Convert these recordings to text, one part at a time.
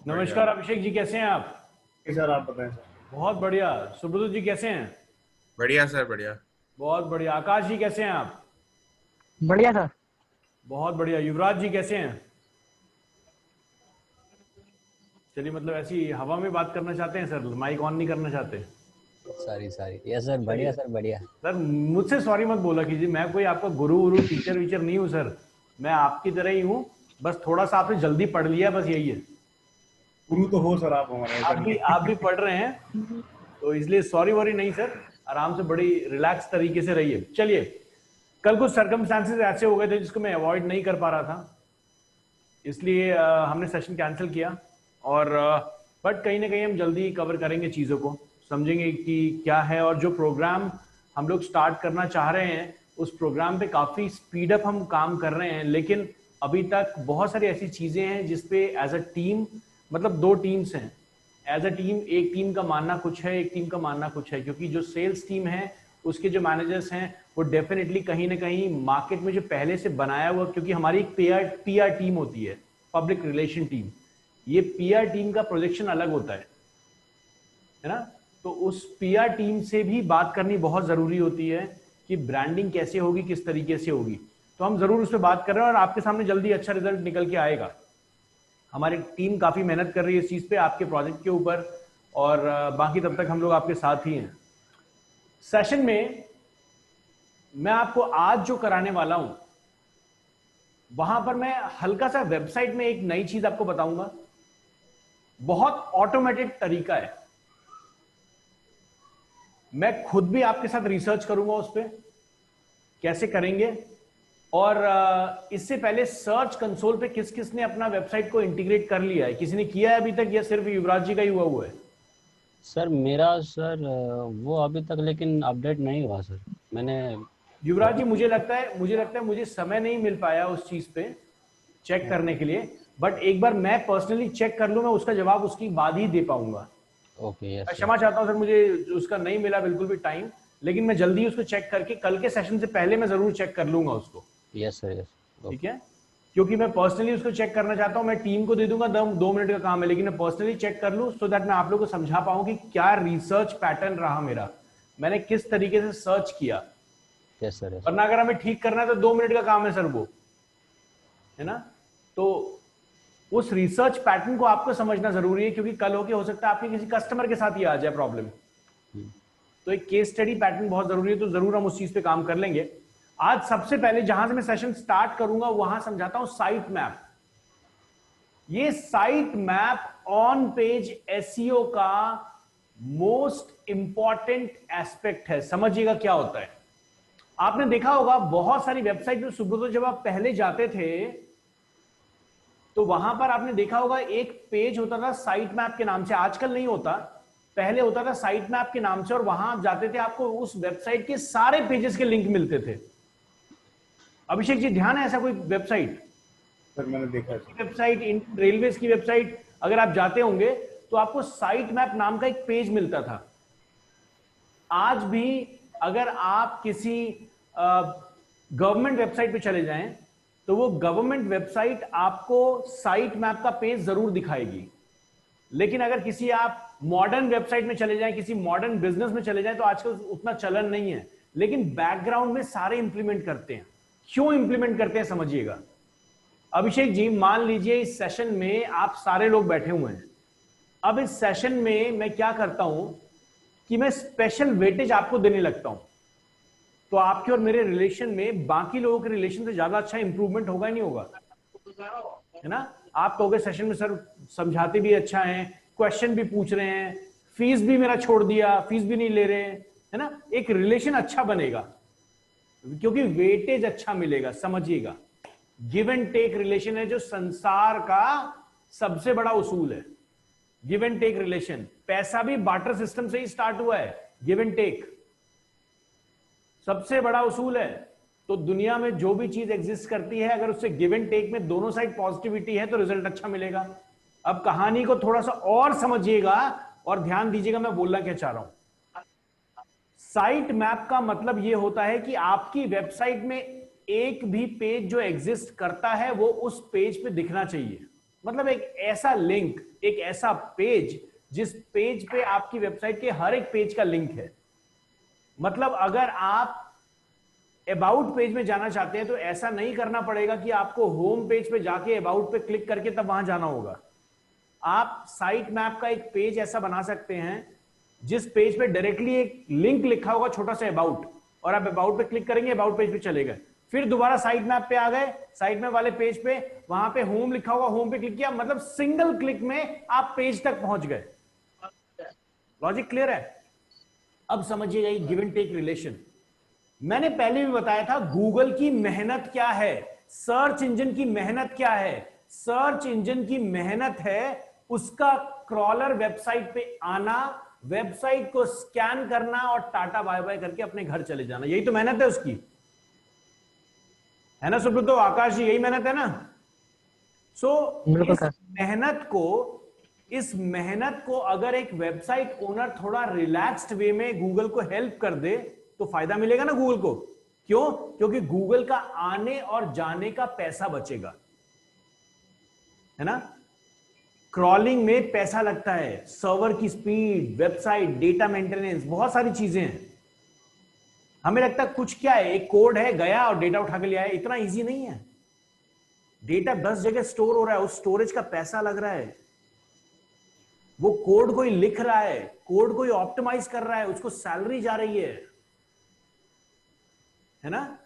बढ़िया। नमस्कार अभिषेक जी, कैसे हैं आप? सर आप बताएं सर। बहुत बढ़िया। सुब्रत जी कैसे हैं? बढ़िया सर, बढ़िया। बहुत बढ़िया। आकाश जी कैसे हैं आप? बढ़िया सर। बहुत बढ़िया। युवराज जी कैसे हैं? चलिए, मतलब ऐसी हवा में बात करना चाहते हैं सर, माइक ऑन नहीं करना चाहते? सॉरी सॉरी, यस सर, चलिए बढ़िया सर, बढ़िया। सर, मुझसे सॉरी मत बोला कीजिए, मैं कोई आपका गुरु गुरु टीचर वीचर नहीं हूँ सर। मैं आपकी तरह ही हूँ, बस थोड़ा सा आपने जल्दी पढ़ लिया, बस यही है। गुरु तो हो सर आप हमारे, ऐसा नहीं है। आप भी पढ़ रहे हैं, तो इसलिए सॉरी वॉरी नहीं सर। आराम से बड़ी रिलैक्स तरीके से रहिए। चलिए, कल कुछ सर्कमस्टांसेस ऐसे हो गए थे जिसको मैं अवॉइड नहीं कर पा रहा था, इसलिए हमने सेशन कैंसिल किया। और बट कहीं ना कहीं हम जल्दी कवर करेंगे, चीज़ों को समझेंगे कि क्या है। और जो प्रोग्राम हम लोग स्टार्ट करना चाह रहे हैं, उस प्रोग्राम पे काफ़ी स्पीड अप हम काम कर रहे हैं, लेकिन अभी तक बहुत सारी ऐसी चीज़ें हैं जिसपे एज अ टीम, मतलब दो टीम्स हैं एज अ टीम, एक टीम का मानना कुछ है, एक टीम का मानना कुछ है। क्योंकि जो सेल्स टीम है, उसके जो मैनेजर्स हैं, वो डेफिनेटली कहीं ना कहीं मार्केट में जो पहले से बनाया हुआ, क्योंकि हमारी एक पीआर टीम होती है, पब्लिक रिलेशन टीम। ये पीआर टीम का प्रोजेक्शन अलग होता है ना। तो उस पीआर टीम से भी बात करनी बहुत जरूरी होती है कि ब्रांडिंग कैसे होगी, किस तरीके से होगी। तो हम जरूर उस पर बात कर रहे हैं और आपके सामने जल्दी अच्छा रिजल्ट निकल के आएगा। हमारी टीम काफी मेहनत कर रही है इस चीज पे, आपके प्रोजेक्ट के ऊपर, और बाकी तब तक हम लोग आपके साथ ही हैं। सेशन में मैं आपको आज जो कराने वाला हूं, वहां पर मैं हल्का सा वेबसाइट में एक नई चीज आपको बताऊंगा। बहुत ऑटोमेटेड तरीका है, मैं खुद भी आपके साथ रिसर्च करूंगा उस पर कैसे करेंगे। और इससे पहले सर्च कंसोल पे किस किस ने अपना वेबसाइट को इंटीग्रेट कर लिया है? किसी ने किया है अभी तक, या सिर्फ युवराज जी का ही हुआ है? सर मेरा सर वो अभी तक लेकिन अपडेट नहीं हुआ सर। मैंने युवराज जी, मुझे समय नहीं मिल पाया उस चीज पे चेक करने के लिए, बट एक बार मैं पर्सनली चेक कर लूं, मैं उसका जवाब उसकी बाद ही दे पाऊंगा। ओके, यस मैं सर। क्षमा चाहता हूं सर, मुझे उसका नहीं मिला बिल्कुल भी टाइम, लेकिन मैं जल्दी उसको चेक करके कल के सेशन से पहले मैं जरूर चेक कर लूंगा उसको। Yes sir, yes. ठीक है, क्योंकि मैं पर्सनली उसको चेक करना चाहता हूं। मैं टीम को दे दूंगा, 2 मिनट का काम है, लेकिन मैं पर्सनली चेक कर लूं सो दैट मैं आप लोगों को समझा पाऊं कि क्या रिसर्च पैटर्न रहा मेरा, मैंने किस तरीके से सर्च किया। Yes sir, yes. वरना अगर हमें ठीक करना है तो 2 मिनट का काम है सर, वो है ना। तो उस रिसर्च पैटर्न को आपको समझना जरूरी है, क्योंकि कल हो सकता है आपके किसी कस्टमर के साथ ही आ जाए प्रॉब्लम। तो एक केस स्टडी पैटर्न बहुत जरूरी है, तो जरूर हम उस चीज पे काम कर लेंगे। आज सबसे पहले जहां से मैं सेशन स्टार्ट करूंगा, वहां समझाता हूं साइट मैप। ये site map on page SEO का मोस्ट इंपॉर्टेंट एस्पेक्ट है। समझिएगा क्या होता है। आपने देखा होगा बहुत सारी वेबसाइट में, सुब्रतो, जब आप पहले जाते थे तो वहां पर आपने देखा होगा एक पेज होता था साइट मैप के नाम से। आजकल नहीं होता, पहले होता था साइट मैप के नाम से, और वहां आप जाते थे, आपको उस वेबसाइट के सारे पेजेस के लिंक मिलते थे। अभिषेक जी, ध्यान है ऐसा कोई वेबसाइट? सर मैंने देखा है। वेबसाइट, इंडियन रेलवेज की वेबसाइट, अगर आप जाते होंगे तो आपको साइट मैप नाम का एक पेज मिलता था। आज भी अगर आप किसी गवर्नमेंट वेबसाइट पे चले जाएं, तो वो गवर्नमेंट वेबसाइट आपको साइट मैप का पेज जरूर दिखाएगी। लेकिन अगर किसी आप मॉडर्न वेबसाइट में चले जाएं, किसी मॉडर्न बिजनेस में चले जाएं, तो आजकल उतना चलन नहीं है, लेकिन बैकग्राउंड में सारे इंप्लीमेंट करते हैं। क्यों इंप्लीमेंट करते हैं समझिएगा। अभिषेक जी, मान लीजिए इस सेशन में आप सारे लोग बैठे हुए हैं। अब इस सेशन में मैं क्या करता हूं कि मैं स्पेशल वेटेज आपको देने लगता हूं, तो आपके और मेरे रिलेशन में बाकी लोगों के रिलेशन से ज्यादा अच्छा इंप्रूवमेंट होगा, नहीं होगा? है ना। आप कहोगे सेशन में सर समझाते भी अच्छा है, क्वेश्चन भी पूछ रहे हैं, फीस भी मेरा छोड़ दिया, फीस भी नहीं ले रहे हैं, है ना। एक रिलेशन अच्छा बनेगा क्योंकि वेटेज अच्छा मिलेगा। समझिएगा, गिव एंड टेक रिलेशन है जो संसार का सबसे बड़ा उसूल है। गिव एंड टेक रिलेशन, पैसा भी बार्टर सिस्टम से ही स्टार्ट हुआ है। गिव एंड टेक सबसे बड़ा उसूल है। तो दुनिया में जो भी चीज एग्जिस्ट करती है, अगर उससे गिव एंड टेक में दोनों साइड पॉजिटिविटी है तो रिजल्ट अच्छा मिलेगा। अब कहानी को थोड़ा सा और समझिएगा और ध्यान दीजिएगा मैं बोलना क्या चाह रहा हूं। साइट मैप का मतलब यह होता है कि आपकी वेबसाइट में एक भी पेज जो एग्जिस्ट करता है वो उस पेज पे दिखना चाहिए। मतलब एक ऐसा लिंक, एक ऐसा पेज जिस पेज पे आपकी वेबसाइट के हर एक पेज का लिंक है। मतलब अगर आप अबाउट पेज में जाना चाहते हैं तो ऐसा नहीं करना पड़ेगा कि आपको होम पेज पे जाके अबाउट पे क्लिक करके तब वहां जाना होगा। आप साइट मैप का एक पेज ऐसा बना सकते हैं जिस पेज पे डायरेक्टली एक लिंक लिखा होगा छोटा सा अबाउट, और आप अबाउट पे क्लिक करेंगे, अबाउट पेज पे चले गए, फिर दोबारा साइट मैप पे आ गए, साइट मैप वाले पेज पे वहां पे होम लिखा होगा, होम पे क्लिक किया, मतलब सिंगल क्लिक में आप पेज तक पहुंच गए। लॉजिक क्लियर है? अब समझिएगा ये गिव एंड टेक रिलेशन। मैंने पहले भी बताया था गूगल की मेहनत क्या है, सर्च इंजन की मेहनत क्या है। सर्च इंजन की मेहनत है उसका क्रॉलर वेबसाइट पे आना, वेबसाइट को स्कैन करना और टाटा बाय बाय करके अपने घर चले जाना। यही तो मेहनत है उसकी, है ना सुब्रतो, आकाश जी, यही मेहनत है ना। इस मेहनत को अगर एक वेबसाइट ओनर थोड़ा रिलैक्स्ड वे में गूगल को हेल्प कर दे तो फायदा मिलेगा ना गूगल को। क्यों? क्योंकि गूगल का आने और जाने का पैसा बचेगा, है ना। क्रॉलिंग में पैसा लगता है, सर्वर की स्पीड, वेबसाइट, डेटा मेंटेनेंस, बहुत सारी चीजें हैं। हमें लगता है कुछ क्या है, एक कोड है, गया और डेटा उठा के ले आया, इतना इजी नहीं है। डेटा 10 जगह स्टोर हो रहा है, उस स्टोरेज का पैसा लग रहा है। वो कोड कोई लिख रहा है, कोड कोई ऑप्टिमाइज कर रहा है, उसको सैलरी जा रही है ना।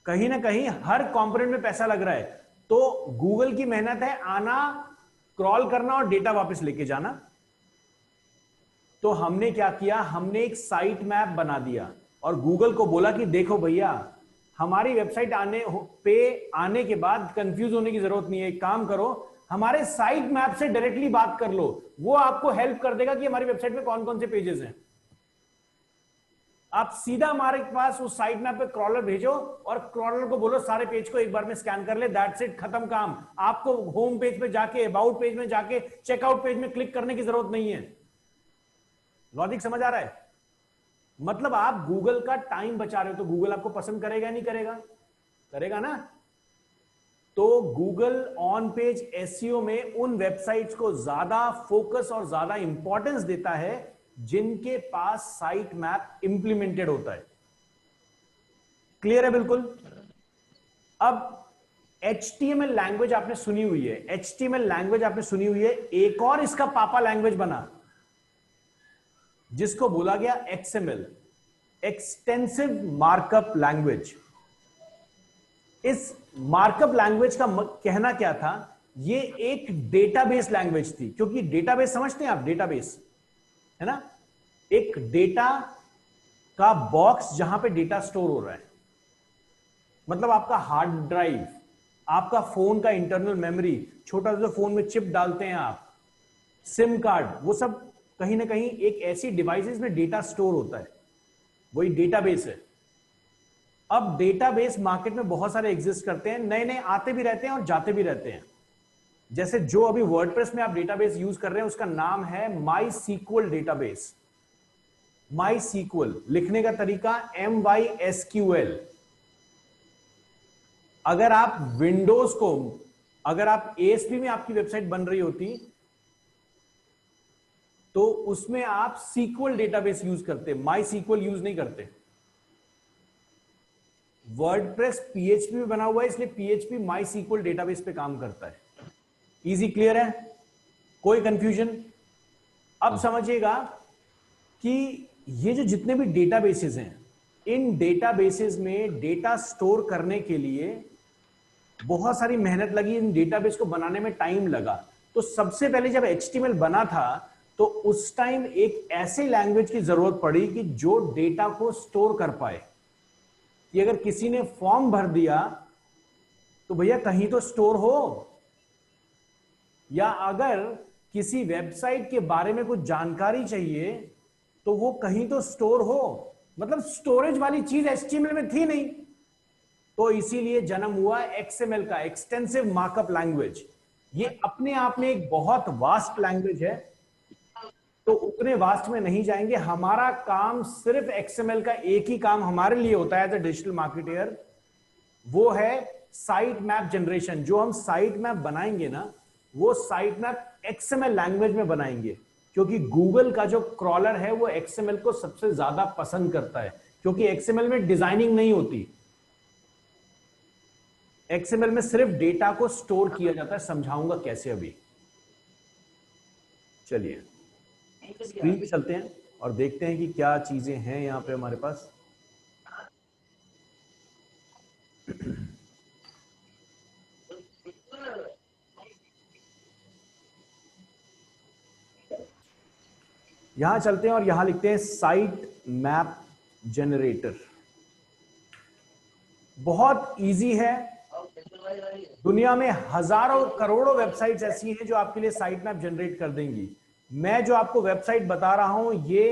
कहीं ना कहीं हर कंपोनेंट में पैसा लग रहा है। तो गूगल की मेहनत है आना, क्रॉल करना और डेटा वापस लेके जाना। तो हमने क्या किया, हमने एक साइट मैप बना दिया और गूगल को बोला कि देखो भैया, हमारी वेबसाइट आने के बाद कंफ्यूज होने की जरूरत नहीं है, एक काम करो, हमारे साइट मैप से डायरेक्टली बात कर लो, वो आपको हेल्प कर देगा कि हमारी वेबसाइट में कौन कौन से पेजेस हैं। आप सीधा हमारे पास उस साइट मैप पे क्रॉलर भेजो और क्रॉलर को बोलो सारे पेज को एक बार में स्कैन कर ले, दैट्स इट, खत्म काम। आपको होम पेज पे जाके, अबाउट पेज में जाके, चेकआउट पेज में क्लिक करने की जरूरत नहीं है। लॉजिक समझ आ रहा है? मतलब आप गूगल का टाइम बचा रहे हो तो गूगल आपको पसंद करेगा नहीं करेगा? करेगा ना। तो गूगल ऑन पेज एसईओ में उन वेबसाइट्स को ज्यादा फोकस और ज्यादा इंपॉर्टेंस देता है जिनके पास साइट मैप इंप्लीमेंटेड होता है। क्लियर है बिल्कुल? अब HTML लैंग्वेज आपने सुनी हुई है, HTML लैंग्वेज आपने सुनी हुई है, एक और इसका पापा लैंग्वेज बना जिसको बोला गया XML, एक्सटेंसिव मार्कअप लैंग्वेज। इस मार्कअप लैंग्वेज का कहना क्या था, ये एक डेटाबेस लैंग्वेज थी। क्योंकि डेटाबेस समझते हैं आप, डेटाबेस है ना, एक डेटा का बॉक्स जहां पे डेटा स्टोर हो रहा है। मतलब आपका हार्ड ड्राइव, आपका फोन का इंटरनल मेमोरी, छोटा सा फोन में चिप डालते हैं आप, सिम कार्ड, वो सब कहीं ना कहीं एक ऐसी डिवाइसेस में डेटा स्टोर होता है, वही डेटाबेस है। अब डेटाबेस मार्केट में बहुत सारे एग्जिस्ट करते हैं, नए नए आते भी रहते हैं और जाते भी रहते हैं। जैसे जो अभी वर्डप्रेस में आप डेटाबेस यूज कर रहे हैं उसका नाम है MySQL डेटाबेस। MySQL लिखने का तरीका MySQL। अगर आप विंडोज को, अगर आप ASP में आपकी वेबसाइट बन रही होती तो उसमें आप SQL डेटाबेस यूज करते, MySQL यूज नहीं करते। वर्डप्रेस PHP में बना हुआ है, इसलिए PHP MySQL डेटाबेस पे काम करता है। इजी, क्लियर है? कोई कंफ्यूजन? अब समझिएगा कि ये जो जितने भी डेटाबेसेस हैं, इन डेटाबेसेस में डेटा स्टोर करने के लिए बहुत सारी मेहनत लगी, इन डेटाबेस को बनाने में टाइम लगा। तो सबसे पहले जब HTML बना था तो उस टाइम एक ऐसे लैंग्वेज की जरूरत पड़ी कि जो डेटा को स्टोर कर पाए, कि अगर किसी ने फॉर्म भर दिया तो भैया कहीं तो स्टोर हो, या अगर किसी वेबसाइट के बारे में कुछ जानकारी चाहिए तो वो कहीं तो स्टोर हो। मतलब स्टोरेज वाली चीज HTML में थी नहीं, तो इसीलिए जन्म हुआ XML का, एक्सटेंसिव मार्कअप लैंग्वेज। ये अपने आप में एक बहुत वास्ट लैंग्वेज है, तो उतने वास्ट में नहीं जाएंगे। हमारा काम सिर्फ XML का एक ही काम हमारे लिए होता है एज अ डिजिटल मार्केटर, वो है साइट मैप जनरेशन। जो हम साइट मैप बनाएंगे ना, वो साइट मैप एक्सएमएल लैंग्वेज में बनाएंगे, क्योंकि गूगल का जो क्रॉलर है वो एक्सएमएल को सबसे ज्यादा पसंद करता है, क्योंकि एक्सएमएल में डिजाइनिंग नहीं होती, एक्सएमएल में सिर्फ डेटा को स्टोर किया जाता है। समझाऊंगा कैसे अभी। चलिए स्क्रीन पे चलते हैं और देखते हैं कि क्या चीजें हैं यहां पे हमारे पास। यहां चलते हैं और यहां लिखते हैं साइट मैप जनरेटर। बहुत इजी है। दुनिया में हजारों करोड़ों वेबसाइट्स ऐसी हैं जो आपके लिए साइट मैप जनरेट कर देंगी। मैं जो आपको वेबसाइट बता रहा हूं ये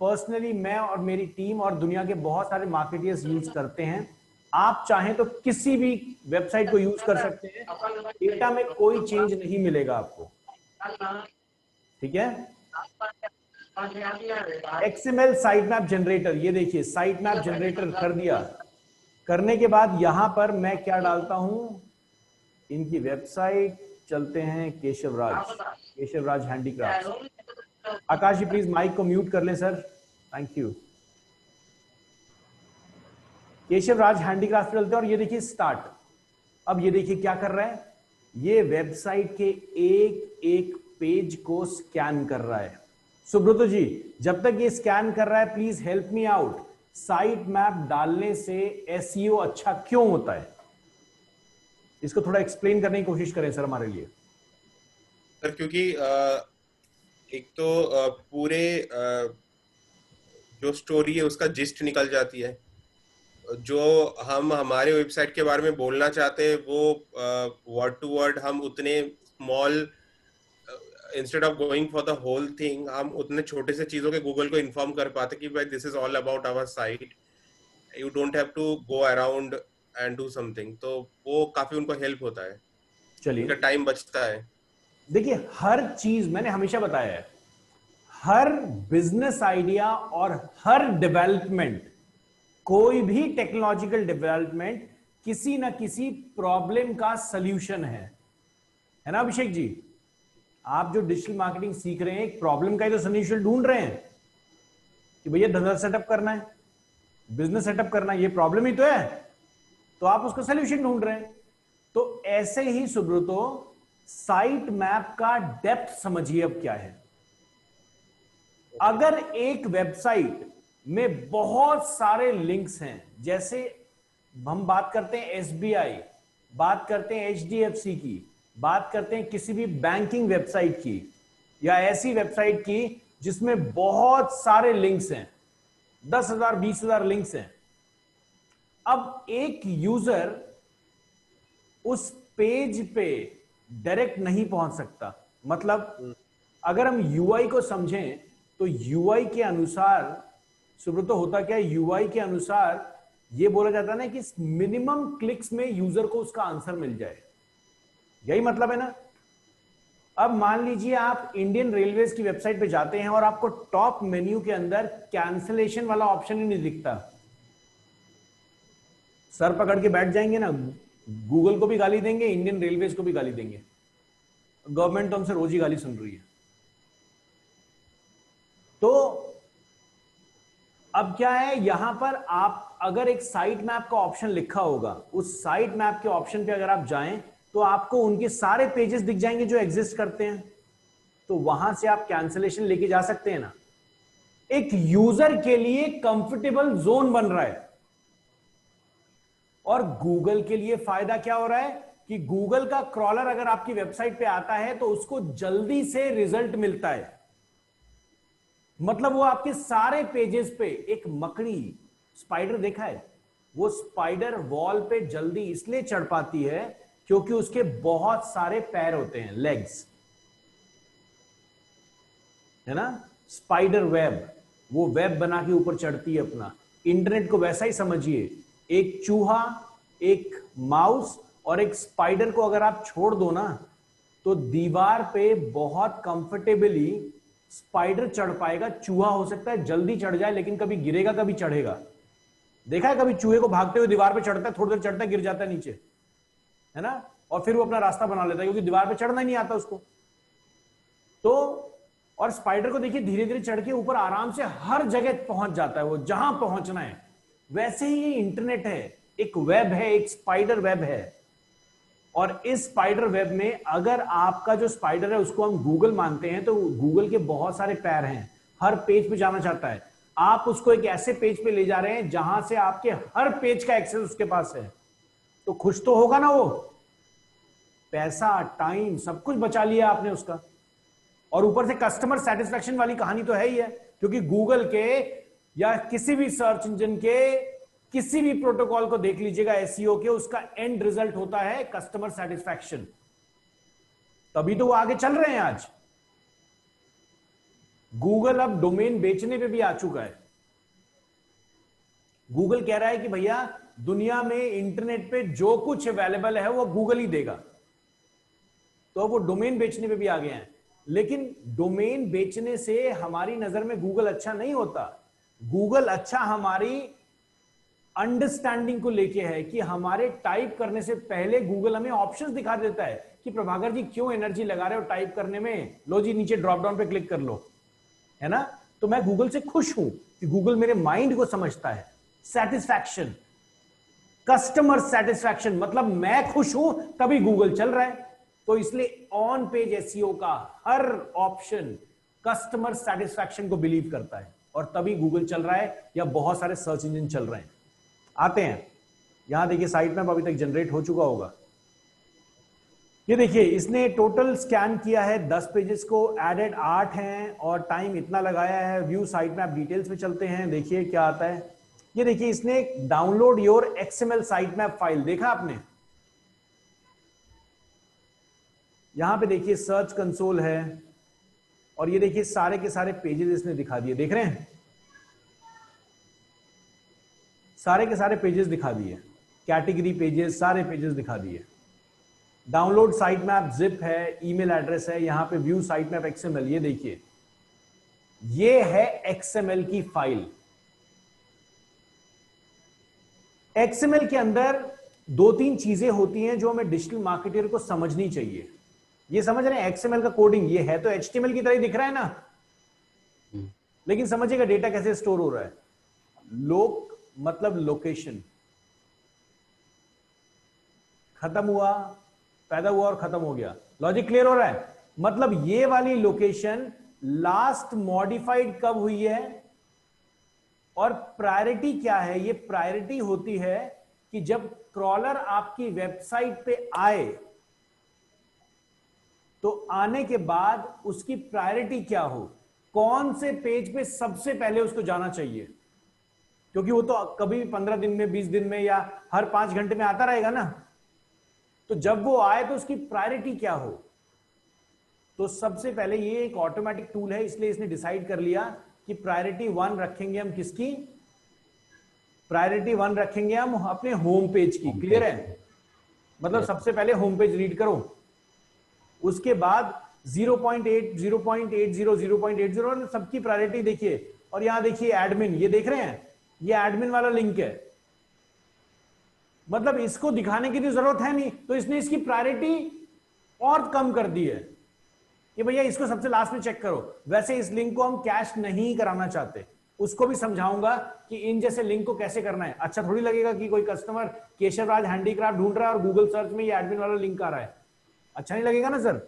पर्सनली मैं और मेरी टीम और दुनिया के बहुत सारे मार्केटर्स यूज करते हैं। आप चाहें तो किसी भी वेबसाइट को यूज कर सकते हैं, डेटा में कोई चेंज नहीं मिलेगा आपको, ठीक है। एक्सएमएल साइट मैप जनरेटर, ये देखिए साइट मैप जनरेटर कर दिया। करने के बाद यहां पर मैं क्या डालता हूं, इनकी वेबसाइट चलते हैं, Keshav Raj handicraft. Akash ji please mic को म्यूट कर लें sir, thank you. Keshav Raj handicraft चलते हैं और ये देखिए स्टार्ट। अब ये देखिए क्या कर रहा है, ये वेबसाइट के एक एक पेज को स्कैन कर रहा है। सुब्रतो जी जब तक ये स्कैन कर रहा है please help me out, site map डालने से एसईओ अच्छा क्यों होता है, इसको थोड़ा एक्सप्लेन करने की कोशिश करें सर हमारे लिए। सर क्योंकि एक तो पूरे जो स्टोरी है उसका जिस्ट निकल जाती है। जो हम हमारे वेबसाइट के बारे में बोलना चाहते हैं वो वर्ड टू वर्ड हम उतने small, instead of going for the whole thing, हम उतने छोटे से चीजों के गूगल को इन्फॉर्म कर पाते कि भाई this is all about our site, you don't have to go around and do something. तो वो काफी उनको हेल्प होता है, चलिए उनका टाइम बचता है। देखिए हर चीज मैंने हमेशा बताया है, हर बिजनेस आइडिया और हर डेवलपमेंट, कोई भी टेक्नोलॉजिकल डेवलपमेंट किसी ना किसी प्रॉब्लम का सल्यूशन है ना अभिषेक जी। आप जो डिजिटल मार्केटिंग सीख रहे हैं एक प्रॉब्लम का ही तो सल्यूशन ढूंढ रहे हैं कि भैया धंधा सेटअप करना है, बिजनेस सेटअप करना है, ये प्रॉब्लम ही तो है, तो आप उसका सल्यूशन ढूंढ रहे हैं। तो ऐसे ही सुब्रतो साइट मैप का डेप्थ समझिए अब क्या है। अगर एक वेबसाइट में बहुत सारे लिंक्स हैं, जैसे हम बात करते हैं एसबीआई, बात करते हैं एचडीएफसी की, बात करते हैं किसी भी बैंकिंग वेबसाइट की, या ऐसी वेबसाइट की जिसमें बहुत सारे लिंक्स हैं, 10,000 20,000 लिंक्स हैं। अब एक यूजर उस पेज पे डायरेक्ट नहीं पहुंच सकता। मतलब अगर हम यूआई को समझें तो यूआई के अनुसार सुब्रतो होता क्या है, यूआई के अनुसार ये बोला जाता है ना कि मिनिमम क्लिक्स में यूजर को उसका आंसर मिल जाए, यही मतलब है ना। अब मान लीजिए आप इंडियन रेलवेज की वेबसाइट पे जाते हैं और आपको टॉप मेन्यू के अंदर कैंसिलेशन वाला ऑप्शन ही नहीं दिखता, सर पकड़ के बैठ जाएंगे ना, गूगल को भी गाली देंगे, इंडियन रेलवेज को भी गाली देंगे। गवर्नमेंट तो हमसे रोज ही गाली सुन रही है। तो अब क्या है, यहां पर आप अगर एक साइट मैप का ऑप्शन लिखा होगा, उस साइट मैप के ऑप्शन पे अगर आप जाएं तो आपको उनके सारे पेजेस दिख जाएंगे जो एग्जिस्ट करते हैं, तो वहां से आप कैंसिलेशन लेके जा सकते हैं ना। एक यूजर के लिए कंफर्टेबल जोन बन रहा है। और गूगल के लिए फायदा क्या हो रहा है कि गूगल का क्रॉलर अगर आपकी वेबसाइट पे आता है तो उसको जल्दी से रिजल्ट मिलता है। मतलब वो आपके सारे पेजेस पे एक मकड़ी, स्पाइडर देखा है, वो स्पाइडर वॉल पे जल्दी इसलिए चढ़ पाती है क्योंकि उसके बहुत सारे पैर होते हैं, लेग्स, है ना। स्पाइडर वेब, वो वेब बना के ऊपर चढ़ती है अपना। इंटरनेट को वैसा ही समझिए, एक चूहा, एक माउस और एक स्पाइडर को अगर आप छोड़ दो ना तो दीवार पे बहुत कंफर्टेबली स्पाइडर चढ़ पाएगा। चूहा हो सकता है जल्दी चढ़ जाए लेकिन कभी गिरेगा कभी चढ़ेगा। देखा है कभी चूहे को भागते हुए दीवार पे चढ़ता है, थोड़ी देर चढ़ता है गिर जाता है नीचे, है ना। और फिर वो अपना रास्ता बना लेता है, क्योंकि दीवार पे चढ़ना ही नहीं आता उसको। तो और स्पाइडर को देखिए धीरे धीरे चढ़ के ऊपर आराम से हर जगह पहुंच जाता है वो जहां पहुंचना है। वैसे ही ये इंटरनेट है, एक वेब है, एक स्पाइडर वेब है। और इस स्पाइडर वेब में अगर आपका जो स्पाइडर है उसको हम गूगल मानते हैं, तो गूगल के बहुत सारे पैर हैं, हर पेज पे जाना चाहता है। आप उसको एक ऐसे पेज पे ले जा रहे हैं जहां से आपके हर पेज का एक्सेस उसके पास है, तो खुश तो होगा ना वो। पैसा, टाइम, सब कुछ बचा लिया आपने उसका। और ऊपर से कस्टमर सेटिस्फेक्शन वाली कहानी तो है ही है, क्योंकि गूगल के या किसी भी सर्च इंजन के किसी भी प्रोटोकॉल को देख लीजिएगा एसईओ के, उसका एंड रिजल्ट होता है कस्टमर सेटिस्फेक्शन। तभी तो वो आगे चल रहे हैं आज। गूगल अब डोमेन बेचने पे भी आ चुका है। गूगल कह रहा है कि भैया दुनिया में इंटरनेट पे जो कुछ अवेलेबल है वो गूगल ही देगा। तो वो डोमेन बेचने पे भी आ गए हैं। लेकिन डोमेन बेचने से हमारी नजर में गूगल अच्छा नहीं होता। गूगल अच्छा हमारी अंडरस्टैंडिंग को लेके है, कि हमारे टाइप करने से पहले गूगल हमें ऑप्शंस दिखा देता है कि प्रभाकर जी क्यों एनर्जी लगा रहे हो टाइप करने में, लो जी नीचे ड्रॉप डाउन पे क्लिक कर लो, है ना। तो मैं गूगल से खुश हूं कि गूगल मेरे माइंड को समझता है। सेटिस्फैक्शन, कस्टमर सेटिस्फैक्शन, मतलब मैं खुश हूं तभी गूगल चल रहा है। तो इसलिए ऑन पेज एसईओ का हर ऑप्शन कस्टमर सेटिस्फैक्शन को बिलीव करता है, और तभी गूगल चल रहा है या बहुत सारे सर्च इंजन चल रहे हैं। आते हैं यहां, देखिए साइट मैप अभी तक जनरेट हो चुका होगा। ये देखिए इसने टोटल स्कैन किया है 10 पेजेस को, एडेड 8 हैं और टाइम इतना लगाया है। व्यू साइट मैप डिटेल्स में चलते हैं, देखिए क्या आता है। ये देखिए इसने download your XML site map file, देखा आपने। यहां पे देखिए सर्च कंसोल है, और ये देखिए सारे के सारे पेजेस इसने दिखा दिए, देख रहे हैं, सारे के सारे पेजेस दिखा दिए, कैटेगरी पेजेस, सारे पेजेस दिखा दिए। डाउनलोड साइट मैप जिप है, ईमेल एड्रेस है, यहां पे व्यू साइट मैप एक्सएमएल, ये देखिए ये है एक्सएमएल की फाइल। एक्सएमएल के अंदर 2-3 चीजें होती हैं जो हमें डिजिटल मार्केटर को समझनी चाहिए। ये समझ रहे हैं एक्सएमएल का कोडिंग, ये है तो एचटीएमएल की तरह ही दिख रहा है ना, लेकिन समझिएगा डेटा कैसे स्टोर हो रहा है। लोक मतलब लोकेशन, खत्म हुआ, पैदा हुआ और खत्म हो गया। लॉजिक क्लियर हो रहा है। मतलब ये वाली लोकेशन लास्ट मॉडिफाइड कब हुई है, और प्रायोरिटी क्या है। ये प्रायोरिटी होती है कि जब क्रॉलर आपकी वेबसाइट पे आए, तो आने के बाद उसकी प्रायोरिटी क्या हो, कौन से पेज पे सबसे पहले उसको जाना चाहिए। क्योंकि वो तो कभी 15 दिन में, 20 दिन में, या हर 5 घंटे में आता रहेगा ना। तो जब वो आए तो उसकी प्रायोरिटी क्या हो। तो सबसे पहले ये एक ऑटोमेटिक टूल है, इसलिए इसने डिसाइड कर लिया कि प्रायोरिटी 1 रखेंगे हम किसकी, प्रायोरिटी 1 रखेंगे हम अपने होम पेज की। क्लियर है, मतलब सबसे पहले होम पेज रीड करो, उसके बाद 0.8, 0.80, 0.80 सबकी प्रायोरिटी देखिए। और यहां देखिए एडमिन, ये देख रहे हैं, ये एडमिन वाला लिंक है, मतलब इसको दिखाने की तो जरूरत है नहीं, तो इसने इसकी प्रायोरिटी और कम कर दी है कि भैया इसको सबसे लास्ट में चेक करो। वैसे इस लिंक को हम कैश नहीं कराना चाहते, उसको भी समझाऊंगा कि इन जैसे लिंक को कैसे करना है। अच्छा थोड़ी लगेगा कि कोई कस्टमर केशव राज हैंडीक्राफ्ट ढूंढ रहा है और गूगल सर्च में ये एडमिन वाला लिंक आ रहा है, अच्छा नहीं लगेगा ना सर।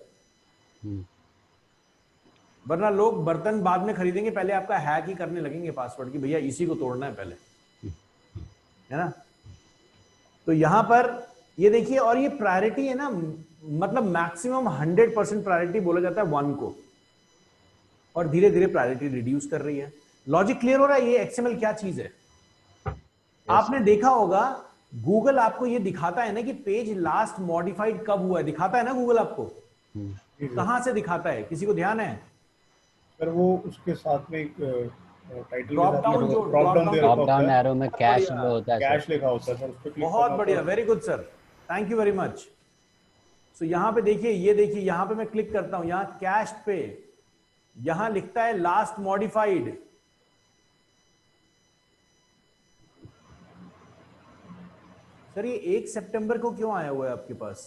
वरना लोग बर्तन बाद में खरीदेंगे, पहले आपका हैक ही करने लगेंगे पासवर्ड की, भैया इसी को तोड़ना है पहले, है ना। तो यहां पर ये देखिए, और ये प्रायोरिटी है ना, मतलब मैक्सिमम 100% प्रायोरिटी बोला जाता है 1 को, और धीरे धीरे प्रायोरिटी रिड्यूस कर रही है। लॉजिक क्लियर हो रहा है। ये एक्सएमएल क्या चीज है। आपने देखा होगा गूगल आपको ये दिखाता है ना कि पेज लास्ट मॉडिफाइड कब हुआ है, दिखाता है ना गूगल आपको। कहां से दिखाता है, किसी को ध्यान है। सर वो उसके साथ में एक टाइटल ड्रॉप डाउन, जो ड्रॉप डाउन दे रखा ड्रॉप डाउन होता है, एरो में कैश होता है कैश सर। लिखा होता है सर, उस पर क्लिक बहुत करना बढ़िया, होता है। Very good sir, thank you very much. So यहां पे देखिए, ये देखिए यहां पे मैं क्लिक करता हूं, यहां कैश पे यहां लिखता है लास्ट मॉडिफाइड। सर ये 1 सितंबर को क्यों आया हुआ है आपके पास,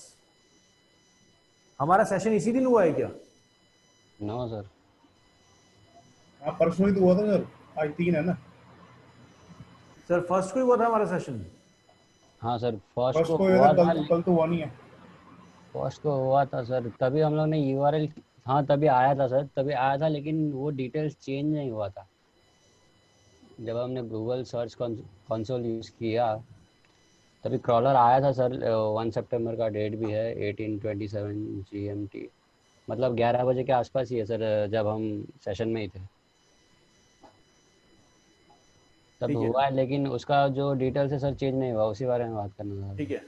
हमारा सेशन इसी दिन हुआ है क्या? No sir. हाँ परसों ही तो हुआ था सर, आज 3 है ना। सर फर्स्ट को ही हुआ था हमारा सेशन। हाँ सर, फर्स्ट फर्स्ट को को हुआ था, हुआ था। कल तो हुआ नहीं है। फर्स्ट को हुआ था सर, तभी हम लोग ने यूआरएल, हाँ तभी आया था सर, तभी आया था, लेकिन वो डिटेल्स चेंज नहीं हुआ था। जब हमने गूगल सर्च कंसोल यूज़ किया तभी क्रॉलर आया था सर। 1 सितंबर का डेट भी है, 18:27 GMT, मतलब 11 बजे के आसपास ही है सर, जब हम सेशन में ही थे तब ठीक है, हुआ है। लेकिन उसका जो डिटेल्स है सर चेंज नहीं हुआ, उसी बारे में बात करना था। ठीक है,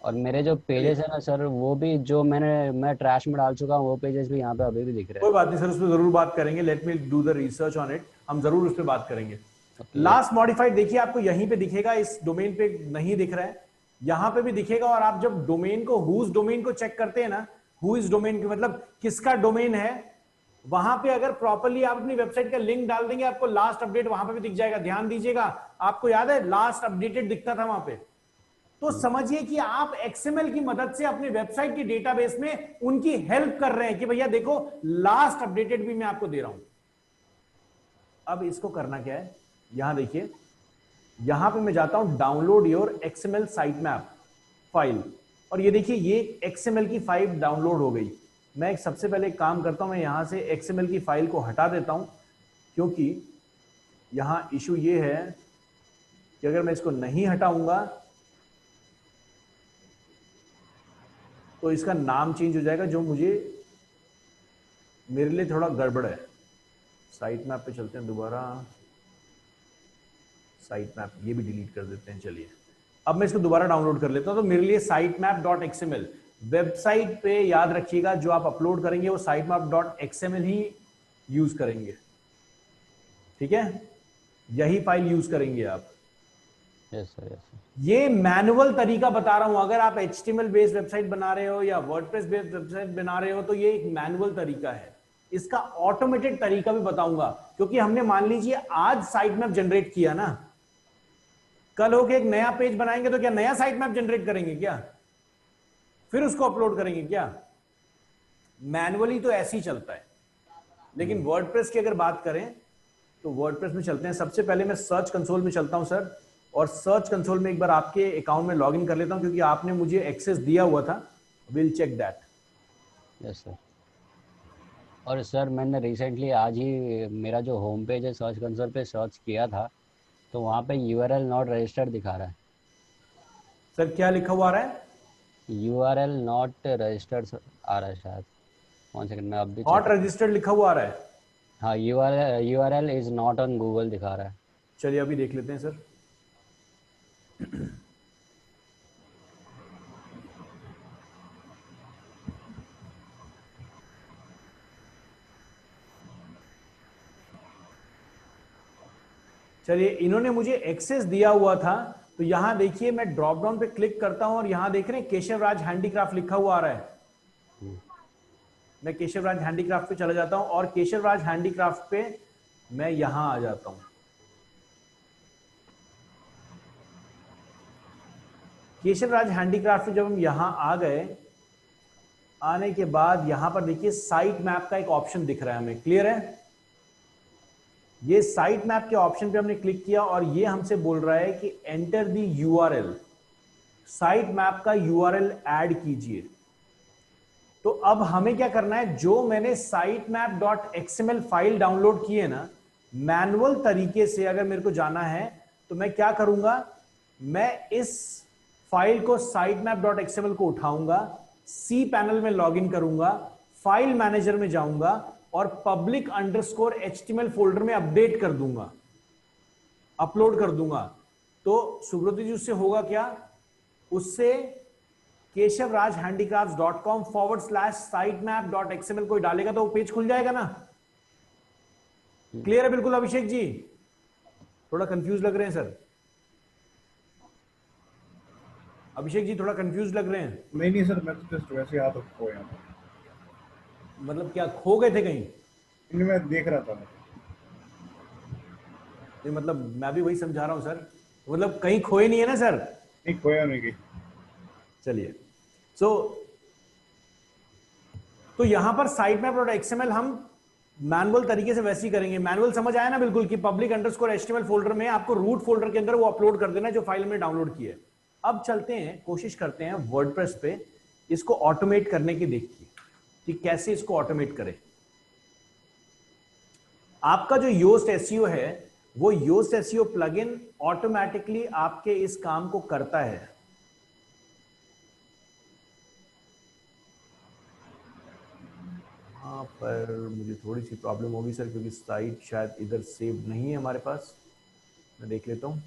और मेरे जो चलिए पेजेस है ना सर, वो भी जो मैं ट्रैश में डाल चुका हूँ, वो पेजेस भी यहाँ पे अभी भी दिख रहे कोई हैं। बात नहीं सर, उस पर जरूर बात करेंगे। Let me do the research on it, हम जरूर उस पर बात करेंगे। ओके। लास्ट मॉडिफाइड देखिए, आपको यहीं पे दिखेगा, इस डोमेन पे नहीं दिख रहा है, यहां पे भी दिखेगा। और आप जब डोमेन को, हुज डोमेन को चेक करते हैं ना, हु इज डोमेन, मतलब किसका डोमेन है, वहां पे अगर प्रॉपर्ली आप अपनी वेबसाइट का लिंक डाल देंगे, आपको लास्ट अपडेट वहां पे भी दिख जाएगा। ध्यान दीजिएगा, आपको याद है लास्ट अपडेटेड दिखता था वहां पे। तो समझिए कि आप एक्सएमएल की मदद से अपनी वेबसाइट की डेटाबेस में उनकी हेल्प कर रहे हैं कि भैया देखो लास्ट अपडेटेड भी मैं आपको दे रहा हूं। अब इसको करना क्या है, यहां देखिए, यहां पे मैं जाता हूं download your XML site map file, और ये देखिए ये एक्सएमएल की फाइल डाउनलोड हो गई। मैं एक सबसे पहले एक काम करता हूं, मैं यहां से एक्सएमएल की फाइल को हटा देता हूं, क्योंकि यहां इशू ये है कि अगर मैं इसको नहीं हटाऊंगा तो इसका नाम चेंज हो जाएगा, जो मुझे, मेरे लिए थोड़ा गड़बड़ है। साइट मैप पे चलते हैं दोबारा, साइट मैप ये भी डिलीट कर देते हैं। चलिए अब मैं इसको दोबारा डाउनलोड कर लेता हूं। तो मेरे लिए site map dot XML, website पे याद रखिएगा जो आप अपलोड करेंगे वो साइट मैप डॉट एक्सएमएल ही यूज करेंगे, ठीक है, यही फाइल यूज करेंगे आप। Yes sir, yes sir. ये मैनुअल तरीका बता रहा हूं, अगर आप HTML बेस्ड वेबसाइट बना रहे हो या वर्डप्रेस बेस्ड वेबसाइट बना रहे हो तो ये एक मैनुअल तरीका है। इसका ऑटोमेटेड तरीका भी बताऊंगा, क्योंकि हमने मान लीजिए आज साइट मैप जनरेट किया ना, कल होके एक नया पेज बनाएंगे तो क्या नया साइट मैप जनरेट करेंगे क्या, फिर उसको अपलोड करेंगे क्या? मैनुअली तो ऐसे ही चलता है। लेकिन वर्डप्रेस की अगर बात करें तो वर्डप्रेस में चलते हैं। सबसे पहले मैं सर्च कंसोल में चलता हूं सर, और सर्च कंसोल में एक बार आपके अकाउंट में लॉगिन कर लेता हूं, क्योंकि आपने मुझे एक्सेस दिया हुआ था। Will check that. Yes sir. और सर मैंने रिसेंटली आज ही मेरा जो होम पेज है सर्च कंसोल पे सर्च किया था, तो वहाँ पे यूआरएल नॉट रजिस्टर्ड दिखा रहा है। सर क्या लिखा हुआ आ रहा है? यूआरएल नॉट रजिस्टर्ड आ रहा है शायद। 1 सेकंड, मैं अब भी चेक नॉट कर। रजिस्टर्ड लिखा हुआ आ रहा है। हाँ, URL is not on Google दिखा रहा है। चलिए अभी देख लेते हैं सर। चलिए इन्होंने मुझे एक्सेस दिया हुआ था, तो यहां देखिए मैं ड्रॉप डाउन पे क्लिक करता हूं और यहां देख रहे हैं केशव राज हैंडीक्राफ्ट लिखा हुआ आ रहा है। मैं केशव राज हैंडीक्राफ्ट पे चला जाता हूं और केशव राज हैंडीक्राफ्ट पे मैं यहां आ जाता हूं। केशव राज हैंडीक्राफ्ट पे जब हम यहां आ गए, आने के बाद यहां पर देखिए साइट मैप का एक ऑप्शन दिख रहा है हमें, क्लियर है? ये साइट मैप के ऑप्शन पे हमने क्लिक किया और ये हमसे बोल रहा है कि enter the URL, site map का यूआरएल ऐड कीजिए। तो अब हमें क्या करना है, जो मैंने site map dot XML file download की है ना, मैनुअल तरीके से अगर मेरे को जाना है तो मैं क्या करूंगा, मैं इस फाइल को साइट मैप डॉट एक्सएमएल को उठाऊंगा, सी पैनल में लॉगिन करूंगा, फाइल मैनेजर में जाऊंगा और पब्लिक अंडरस्कोर एचटीएमएल फोल्डर में अपडेट कर दूंगा, अपलोड कर दूंगा। तो सुब्रत जी उससे होगा क्या, उससे keshavrajhandicrafts.com/sitemap.xml कोई डालेगा तो वो पेज खुल जाएगा ना। क्लियर है बिल्कुल अभिषेक जी? थोड़ा कंफ्यूज लग रहे हैं सर? अभिषेक जी थोड़ा कंफ्यूज लग रहे हैं? नहीं सर, मैं तो जस्ट वैसे हाथ खोया था। मतलब क्या खो गए थे कहीं? नहीं, मैं देख रहा था। नहीं मतलब मैं भी वही समझा रहा हूं सर, मतलब कहीं खोए नहीं है ना सर? नहीं खोया नहीं गई। चलिए, सो तो यहां पर sitemap.xml हम मैनुअल तरीके से वैसे ही करेंगे। मैनुअल समझ आया ना बिल्कुल, कि public_html फोल्डर में आपको रूट फोल्डर के अंदर वो अपलोड कर देना जो फाइल में डाउनलोड की है। अब चलते हैं, कोशिश करते हैं वर्डप्रेस पे इसको ऑटोमेट करने की, देखिए कि कैसे इसको ऑटोमेट करें। आपका जो योस्ट एसईओ है वो योस्ट एसईओ प्लगइन ऑटोमेटिकली आपके इस काम को करता है। यहाँ पर मुझे थोड़ी सी प्रॉब्लम होगी सर, क्योंकि साइट शायद इधर सेव नहीं है हमारे पास। मैं देख लेता हूँ।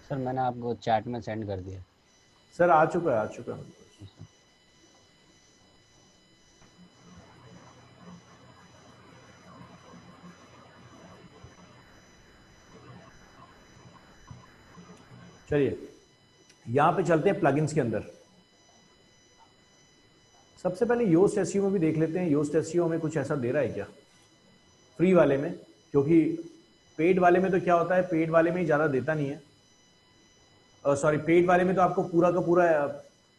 सर मैंने आपको चैट में सेंड कर दिया। सर आ चुका है, आ चुका है। चलिए यहां पे चलते हैं प्लगइन्स के अंदर। सबसे पहले योस्ट एसईओ में भी देख लेते हैं, योस्ट एसईओ हमें कुछ ऐसा दे रहा है क्या फ्री वाले में, क्योंकि पेड वाले में तो क्या होता है, पेड वाले में ही ज्यादा देता नहीं है। सॉरी, पेड वाले में तो आपको पूरा का पूरा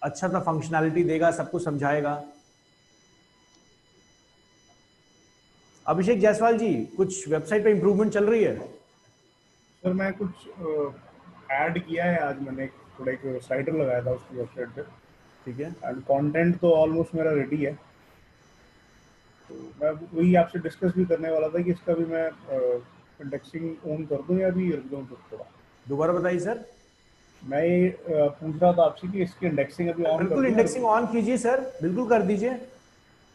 अच्छा सा फंक्शनैलिटी देगा, सब कुछ समझाएगा। अभिषेक जायसवाल जी, कुछ वेबसाइट पे इंप्रूवमेंट चल रही है? सर मैं कुछ ऐड किया है, आज मैंने थोड़ा एक साइटर लगाया था उसकी वेबसाइट पे, ठीक है। एंड कंटेंट तो ऑलमोस्ट मेरा रेडी है। तो मैं वही आपसे डिस्कस भी करने वाला था कि इसका भी मैं इंडेक्सिंग ऑन कर दूं या भी रख दूं थोड़ा। दोबारा बताइए सर। मैं ये पूछ रहा था आपसे कि इसकी इंडेक्सिंग अभी ऑन कर बिल्कुल दूं, इंडेक्सिंग ऑन कीजिए सर, बिल्कुल कर दीजिए।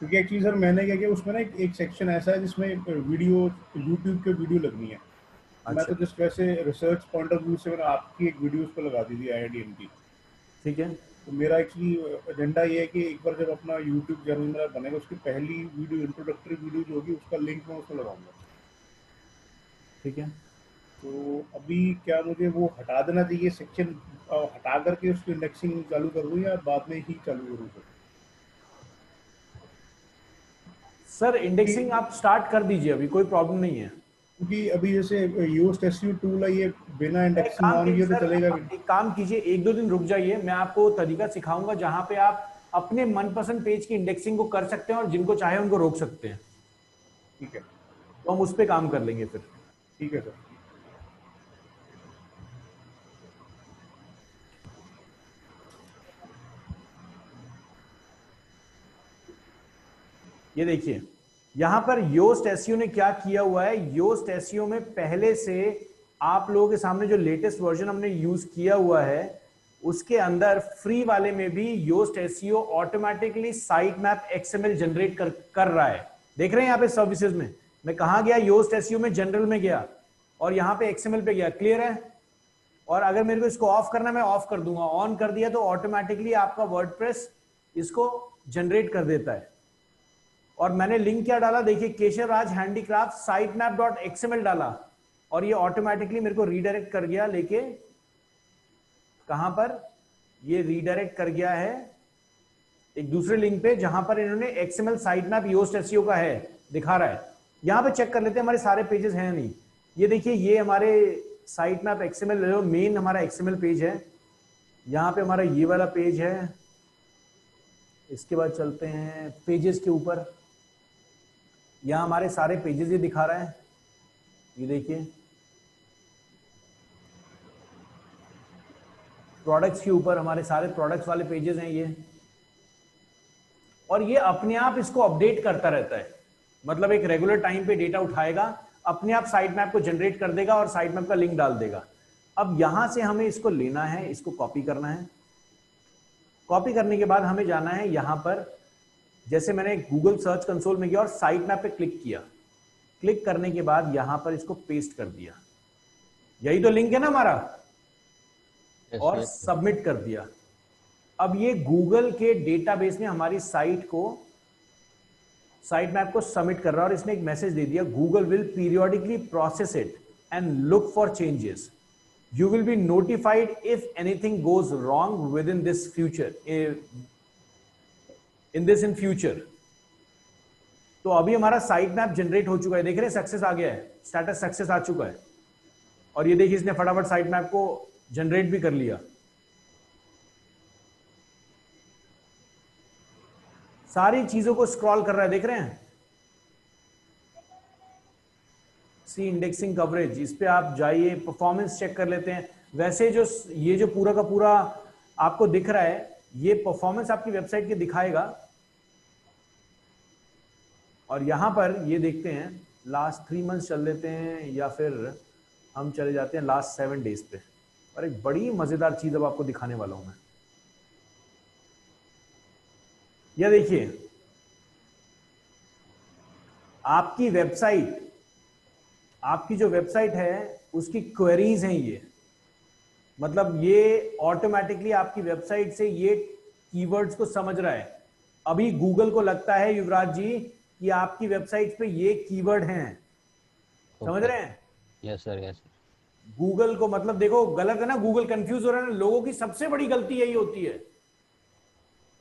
क्योंकि एक्चुअली सर मैंने क्या किया, उसमें ना एक सेक्शन ऐसा है जिसमें वीडियो, यूट्यूब के वीडियो लगनी है। मैं तो जस्ट वैसे रिसर्च पॉइंट ऑफ व्यू से मैंने आपकी एक वीडियो उस पर लगा दी थी IITM की। ठीक है। तो मेरा एक्चुअली एजेंडा ये है कि एक बार जब अपना यूट्यूब चैनल मेरा बनेगा, उसकी पहली वीडियो, इंट्रोडक्टरी वीडियो जो होगी, उसका लिंक मैं उसको लगाऊंगा। ठीक है। तो अभी क्या मुझे वो हटा देना चाहिए सेक्शन, हटा करके उसकी इंडेक्सिंग चालू कर दूं या बाद में ही चालू करूं सर इंडेक्सिंग आप स्टार्ट कर दीजिए, अभी कोई प्रॉब्लम नहीं है। क्योंकि अभी जैसे योस्ट एसईओ टूल है, ये बिना एक इंडेक्सिंग काम ऑन कीजिए किए तो सर, चलेगा भी आप नहीं। एक काम कीजिए, 1-2 दिन रुक जाइए, मैं आपको तरीका सिखाऊंगा जहां पे आप अपने मनपसंद पेज की इंडेक्सिंग को कर सकते हैं और जिनको चाहे उनको रोक सकते हैं। ठीक है, तो हम उस पर काम कर लेंगे फिर। ठीक है सर। ये देखिए यहां पर योस्ट एसईओ ने क्या किया हुआ है। योस्ट एसईओ में पहले से आप लोगों के सामने जो लेटेस्ट वर्जन हमने यूज किया हुआ है, उसके अंदर फ्री वाले में भी Yoast SEO automatically site map XML generate कर रहा है। देख रहे हैं यहाँ पे सर्विसेज में मैं कहां गया, योस्ट एसईओ में जनरल में गया और यहाँ पे XML पे गया। क्लियर है? और अगर मेरे को इसको ऑफ करना है, मैं ऑफ कर दूंगा। ऑन कर दिया तो ऑटोमेटिकली आपका वर्डप्रेस इसको जनरेट कर देता है। और मैंने लिंक क्या डाला, देखिए, केशव राज हैंडीक्राफ्ट sitemap.xml डाला और ये ऑटोमेटिकली मेरे को रीडायरेक्ट कर गया लेके, कहां पर, ये रीडायरेक्ट कर गया है एक दूसरे लिंक पे जहां पर इन्होंने XML साइटमैप योस्ट एसईओ का है दिखा रहा है। यहां पे चेक कर लेते हैं हमारे सारे पेजेस हैं नहीं। ये देखिए, ये हमारे साइटमैप XML जो मेन हमारा XML पेज है, यहां पे हमारा ये वाला पेज है। इसके बाद चलते हैं पेजेस के ऊपर, यहां हमारे सारे पेजेस ये दिखा रहा है। ये देखिए प्रोडक्ट्स के ऊपर हमारे सारे प्रोडक्ट्स वाले पेजेस हैं ये, और ये अपने आप इसको अपडेट करता रहता है। मतलब एक रेगुलर टाइम पे डेटा उठाएगा, अपने आप साइट मैप को जनरेट कर देगा और साइट मैप का लिंक डाल देगा। अब यहां से हमें इसको लेना है, इसको कॉपी करना है। कॉपी करने के बाद हमें जाना है यहां पर, जैसे मैंने गूगल सर्च कंसोल में गया और साइट मैप पे क्लिक किया। क्लिक करने के बाद यहां पर इसको पेस्ट कर दिया। यही तो लिंक है ना हमारा, और yes, सबमिट कर दिया। अब ये गूगल के डेटाबेस में हमारी साइट मैप को सबमिट कर रहा है, और इसने एक मैसेज दे दिया, Google will periodically process it and look for changes, you will be notified if anything goes wrong with in this future, in future. तो अभी हमारा साइट मैप जनरेट हो चुका है, देख रहे हैं सक्सेस आ गया है, स्टेटस सक्सेस आ चुका है, और ये देखिए इसने फटाफट साइट मैप को जनरेट भी कर लिया। सारी चीजों को स्क्रॉल कर रहा है, देख रहे हैं। सी इंडेक्सिंग कवरेज, इस पे आप जाइए, परफॉर्मेंस चेक कर लेते हैं। वैसे जो ये जो पूरा का पूरा आपको दिख रहा है, ये परफॉर्मेंस आपकी वेबसाइट के दिखाएगा। और यहां पर ये देखते हैं लास्ट 3 मंथ्स चल लेते हैं, या फिर हम चले जाते हैं लास्ट 7 डेज पे। और एक बड़ी मजेदार चीज अब आपको दिखाने वाला हूं मैं। यह देखिए, आपकी वेबसाइट, आपकी जो वेबसाइट है उसकी क्वेरीज हैं ये, मतलब ये ऑटोमेटिकली आपकी वेबसाइट से ये कीवर्ड्स को समझ रहा है। अभी गूगल को लगता है युवराज जी कि आपकी वेबसाइट पे ये कीवर्ड हैं, समझ रहे हैं? Yes sir, yes. गूगल को, मतलब देखो गलत है ना, गूगल कंफ्यूज हो रहा है ना, लोगों की सबसे बड़ी गलती यही होती है।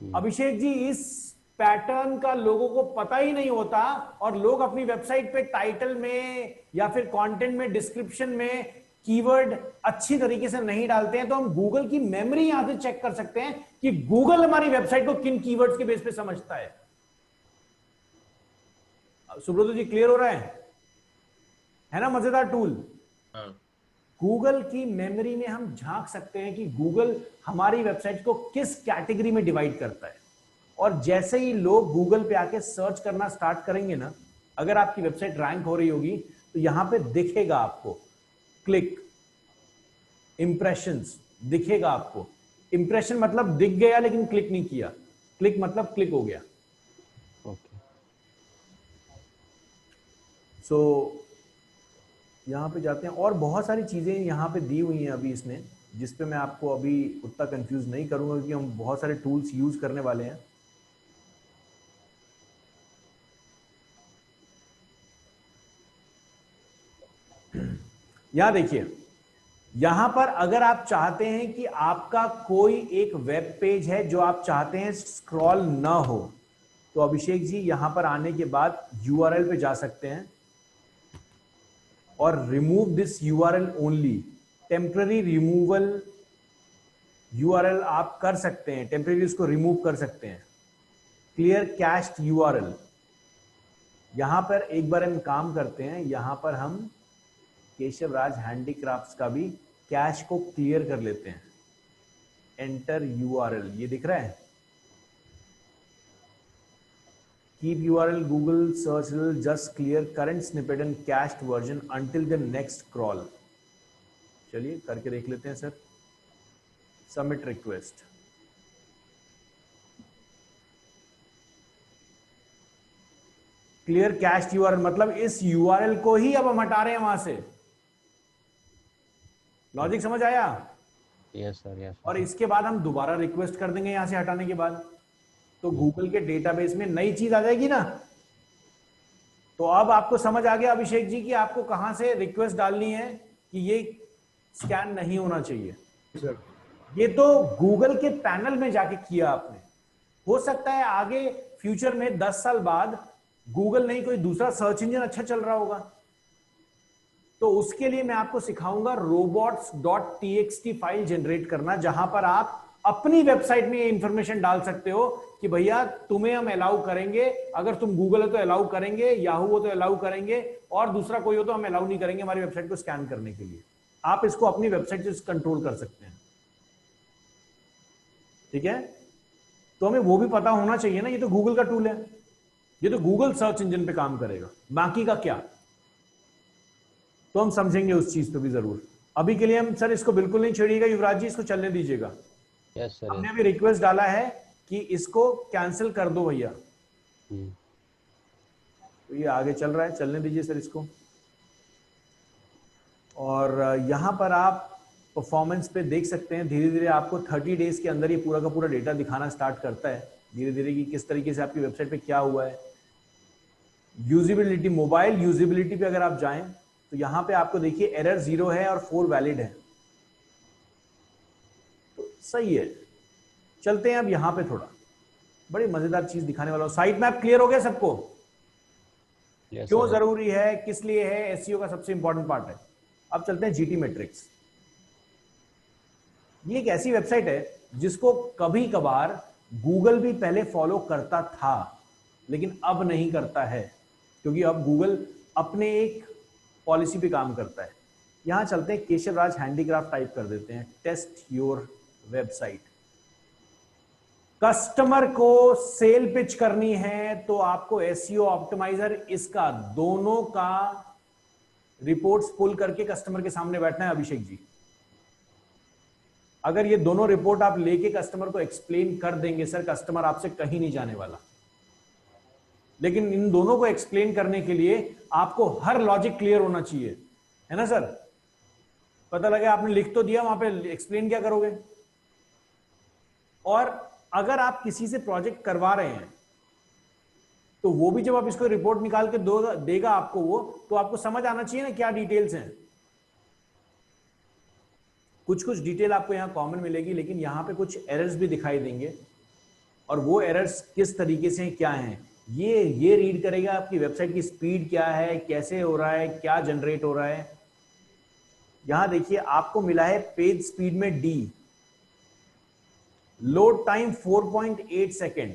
अभिषेक जी, इस पैटर्न का लोगों को पता ही नहीं होता, और लोग अपनी वेबसाइट पे टाइटल में या फिर कंटेंट में, डिस्क्रिप्शन में कीवर्ड अच्छी तरीके से नहीं डालते हैं। तो हम गूगल की मेमोरी यहां से चेक कर सकते हैं कि गूगल हमारी वेबसाइट को किन कीवर्ड्स के बेस पे समझता है। सुब्रत जी, क्लियर हो रहा है ना? मजेदार टूल। गूगल की मेमोरी में हम झांक सकते हैं कि गूगल हमारी वेबसाइट को किस कैटेगरी में डिवाइड करता है। और जैसे ही लोग गूगल पे आके सर्च करना स्टार्ट करेंगे ना, अगर आपकी वेबसाइट रैंक हो रही होगी तो यहां पे दिखेगा आपको क्लिक, इंप्रेशंस दिखेगा आपको। इंप्रेशन मतलब दिख गया लेकिन क्लिक नहीं किया, क्लिक मतलब क्लिक हो गया। ओके। सो यहां पे जाते हैं, और बहुत सारी चीजें यहां पे दी हुई हैं अभी इसने, जिस पे मैं आपको अभी उतना कंफ्यूज नहीं करूंगा क्योंकि हम बहुत सारे टूल्स यूज करने वाले हैं। यहां देखिए, यहां पर अगर आप चाहते हैं कि आपका कोई एक वेब पेज है जो आप चाहते हैं स्क्रॉल ना हो, तो अभिषेक जी यहां पर आने के बाद यूआरएल पे जा सकते हैं और remove this URL only, temporary removal URL आप कर सकते हैं, टेम्पररी उसको रिमूव कर सकते हैं। क्लियर कैश्ड यूआरएल, यहां पर एक बार हम काम करते हैं, यहां पर हम केशव राज हैंडीक्राफ्ट्स का भी कैश को क्लियर कर लेते हैं। एंटर यूआरएल, ये दिख रहा है, keep URL Google search will just clear current snippet and cached version until the next crawl. चलिए करके देख लेते हैं sir. Submit request, clear cached URL मतलब इस यूआरएल को ही अब हम हटा रहे हैं वहां से। लॉजिक समझ आया? Yes sir, yes. और इसके बाद हम दोबारा रिक्वेस्ट कर देंगे यहां से हटाने के बाद, तो गूगल के डेटाबेस में नई चीज आ जाएगी ना। तो अब आपको समझ आ गया अभिषेक जी कि आपको कहां से रिक्वेस्ट डालनी है कि ये स्कैन नहीं होना चाहिए। सर ये तो गूगल के पैनल में जाके किया आपने। हो सकता है आगे फ्यूचर में 10 साल बाद गूगल नहीं कोई दूसरा सर्च इंजन अच्छा चल रहा होगा, तो उसके लिए मैं आपको सिखाऊंगा robots.txt फाइल जनरेट करना, जहां पर आप अपनी वेबसाइट में ये इंफॉर्मेशन डाल सकते हो कि भैया तुम्हें हम अलाउ करेंगे, अगर तुम गूगल हो तो अलाउ करेंगे, याहू हो तो अलाउ करेंगे, और दूसरा कोई हो तो हम अलाउ नहीं करेंगे हमारी वेबसाइट को स्कैन करने के लिए। आप इसको अपनी वेबसाइट से कंट्रोल कर सकते हैं, ठीक है? तो हमें वो भी पता होना चाहिए ना, ये तो गूगल का टूल है, ये तो गूगल सर्च इंजन पे काम करेगा, बाकी का क्या, तो हम समझेंगे उस चीज पे भी जरूर। अभी के लिए हम सर इसको बिल्कुल नहीं छेड़िएगा युवराज जी, इसको चलने दीजिएगा। Yes sir. हमने अभी रिक्वेस्ट डाला है कि इसको कैंसिल कर दो भैया, तो ये आगे चल रहा है, चलने दीजिए सर इसको। और यहाँ पर आप परफॉर्मेंस पे देख सकते हैं धीरे धीरे आपको 30 डेज के अंदर ये पूरा का पूरा डेटा दिखाना स्टार्ट करता है धीरे धीरे कि किस तरीके से आपकी वेबसाइट पे क्या हुआ है। यूजिबिलिटी, मोबाइल यूजिबिलिटी पे अगर आप जाएं तो यहाँ पे आपको देखिए एरर 0 है और 4 वैलिड है, तो सही है। चलते हैं अब यहाँ पे थोड़ा बड़ी मजेदार चीज दिखाने वाला हूं। साइट मैप क्लियर हो गया सबको? क्यों जरूरी है, किस लिए है, एसईओ का सबसे इंपॉर्टेंट पार्ट है। अब चलते हैं जीटी मैट्रिक्स। ये एक ऐसी वेबसाइट है जिसको कभी कभार गूगल भी पहले फॉलो करता था लेकिन अब नहीं करता है, क्योंकि अब गूगल अपने एक पॉलिसी पे काम करता है। यहां चलते हैं, केशव राज हैंडीक्राफ्ट टाइप कर देते हैं, टेस्ट योर वेबसाइट। कस्टमर को सेल पिच करनी है तो आपको एसईओ ऑप्टिमाइजर इसका दोनों का रिपोर्ट्स पुल करके कस्टमर के सामने बैठना है। अभिषेक जी, अगर ये दोनों रिपोर्ट आप लेके कस्टमर को एक्सप्लेन कर देंगे सर, कस्टमर आपसे कहीं नहीं जाने वाला। लेकिन इन दोनों को एक्सप्लेन करने के लिए आपको हर लॉजिक क्लियर होना चाहिए, है ना सर? पता लगा आपने लिख तो दिया, वहां पे एक्सप्लेन क्या करोगे? और अगर आप किसी से प्रोजेक्ट करवा रहे हैं तो वो भी जब आप इसको रिपोर्ट निकाल के देगा आपको वो, तो आपको समझ आना चाहिए ना क्या डिटेल्स हैं। कुछ कुछ डिटेल आपको यहां कॉमन मिलेगी लेकिन यहां पे कुछ एरर्स भी दिखाई देंगे, और वो एरर्स किस तरीके से क्या हैं ये रीड करेगा आपकी वेबसाइट की स्पीड क्या है, कैसे हो रहा है, क्या जनरेट हो रहा है। यहां देखिए आपको मिला है पेज स्पीड में डी, लोड टाइम 4.8 सेकेंड।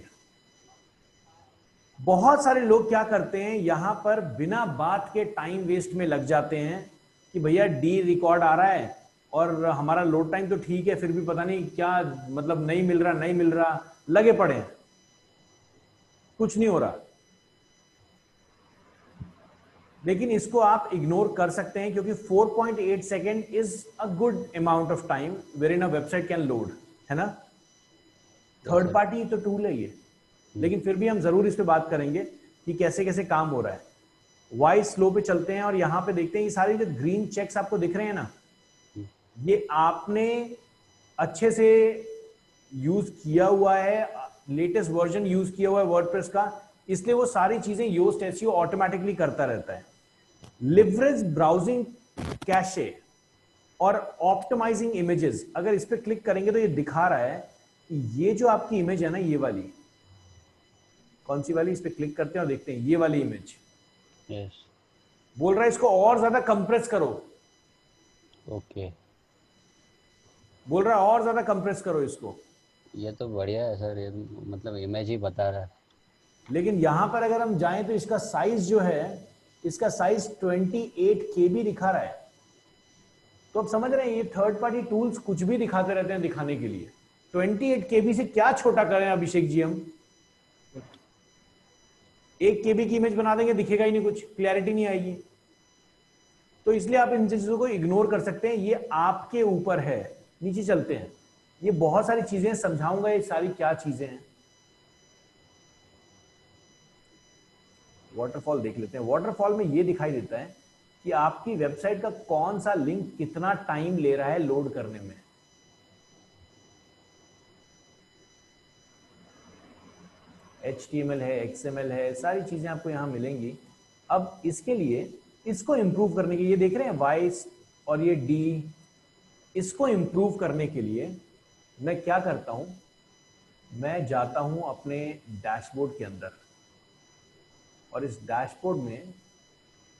बहुत सारे लोग क्या करते हैं, यहां पर बिना बात के टाइम वेस्ट में लग जाते हैं कि भैया डी रिकॉर्ड आ रहा है और हमारा लोड टाइम तो ठीक है, फिर भी पता नहीं क्या मतलब नहीं मिल रहा, लगे पड़े हैं, कुछ नहीं हो रहा। लेकिन इसको आप इग्नोर कर सकते हैं क्योंकि 4.8 second is a good amount of time where in a website can load, है ना? थर्ड पार्टी तो टूल है ये, लेकिन फिर भी हम जरूर इस पे बात करेंगे कि कैसे कैसे काम हो रहा है। वाई स्लो पे चलते हैं और यहां पे देखते हैं ये सारी जो ग्रीन चेक्स आपको दिख रहे हैं ना, ये आपने अच्छे से यूज किया हुआ है, लेटेस्ट वर्जन यूज किया हुआ है वर्डप्रेस का, इसलिए वो सारी चीजें योस्ट एसईओ ऑटोमेटिकली करता रहता है। लिवरेज ब्राउजिंग कैशे और ऑप्टिमाइजिंग इमेजेस, अगर इस पे क्लिक करेंगे तो ये दिखा रहा है कि ये जो आपकी इमेज है ना, ये वाली कौन सी वाली, इस पे क्लिक करते हैं और देखते हैं ये वाली इमेज। यस, बोल रहा है इसको और ज्यादा कंप्रेस करो। ओके, बोल रहा है और ज्यादा कंप्रेस करो इसको। ये तो बढ़िया है सर, ये मतलब इमेज ही बता रहा है। लेकिन यहां पर अगर हम जाएं तो इसका साइज जो है, इसका साइज 28 KB दिखा रहा है। तो आप समझ रहे हैं ये थर्ड पार्टी टूल्स कुछ भी दिखाते रहते हैं दिखाने के लिए। 28 KB से क्या छोटा करें अभिषेक जी हम? 1 KB की इमेज बना देंगे, दिखेगा ही नहीं, कुछ क्लैरिटी नहीं आएगी। तो इसलिए आप इन चीजों को इग्नोर कर सकते हैं, ये आपके ऊपर है। नीचे चलते हैं, ये बहुत सारी चीजें समझाऊंगा, ये सारी क्या चीजें हैं। वाटरफॉल देख लेते हैं। वाटरफॉल में ये दिखाई देता है कि आपकी वेबसाइट का कौन सा लिंक कितना टाइम ले रहा है लोड करने में। HTML है, XML है, सारी चीजें आपको यहां मिलेंगी। अब इसके लिए इसको इंप्रूव करने के लिए, देख रहे हैं वाइस और ये डी, इसको इंप्रूव करने के लिए मैं क्या करता हूं, मैं जाता हूं अपने डैशबोर्ड के अंदर, और इस डैशबोर्ड में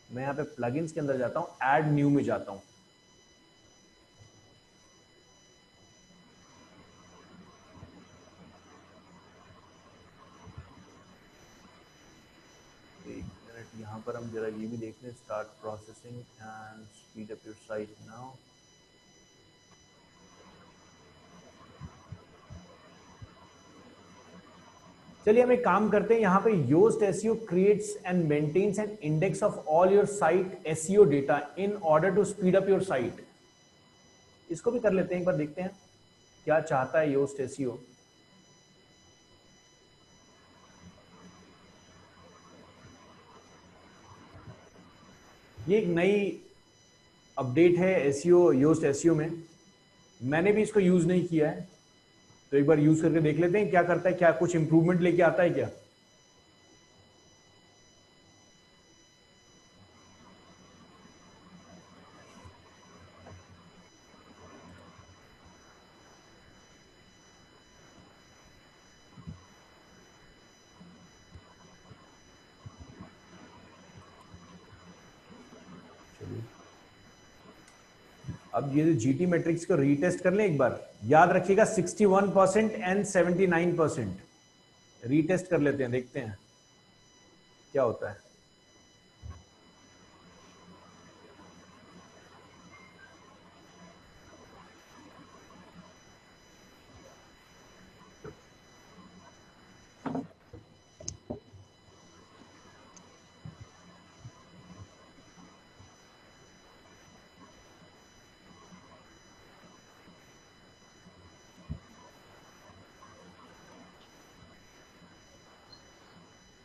मैं यहां पे प्लगइन्स के अंदर जाता हूं, ऐड न्यू में जाता हूं। यहां पर हम जरा ये भी देख लें, start processing and speed up your site now. चलिए हम एक काम करते हैं, यहां पे Yoast SEO creates and maintains an index of all your site SEO data in order to speed up your site. इसको भी कर लेते हैं, एक बार देखते हैं क्या चाहता है योस्ट एसईओ। ये एक नई अपडेट है एसईओ, योस्ट एसईओ में। मैंने भी इसको यूज नहीं किया है, तो एक बार यूज करके देख लेते हैं क्या करता है, क्या कुछ इंप्रूवमेंट लेके आता है क्या। अब ये जीटी मैट्रिक्स को रीटेस्ट कर लें एक बार। याद रखिएगा 61% एंड 79%। रीटेस्ट कर लेते हैं, देखते हैं क्या होता है।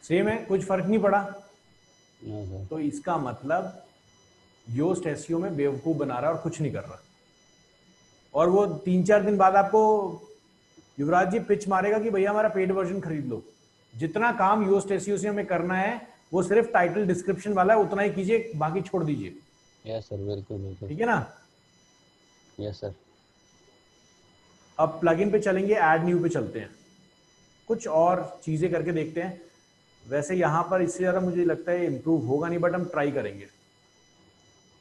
सेम है, कुछ फर्क नहीं पड़ा। तो इसका मतलब योस्ट एसईओ में बेवकूफ बना रहा है और कुछ नहीं कर रहा। और वो 3-4 दिन बाद आपको युवराज जी पिच मारेगा कि भैया हमारा पेड वर्जन खरीद लो। जितना काम योस्ट एसईओ से हमें करना है वो सिर्फ टाइटल डिस्क्रिप्शन वाला है, उतना ही कीजिए, बाकी छोड़ दीजिए। यस सर, बिल्कुल बिल्कुल। ठीक है ना? Yes sir. अब प्लगइन पे चलेंगे, ऐड न्यू पे चलते हैं, कुछ और चीजें करके देखते हैं। वैसे यहाँ पर इससे ज़्यादा मुझे लगता है इम्प्रूव होगा नहीं, बट हम ट्राई करेंगे।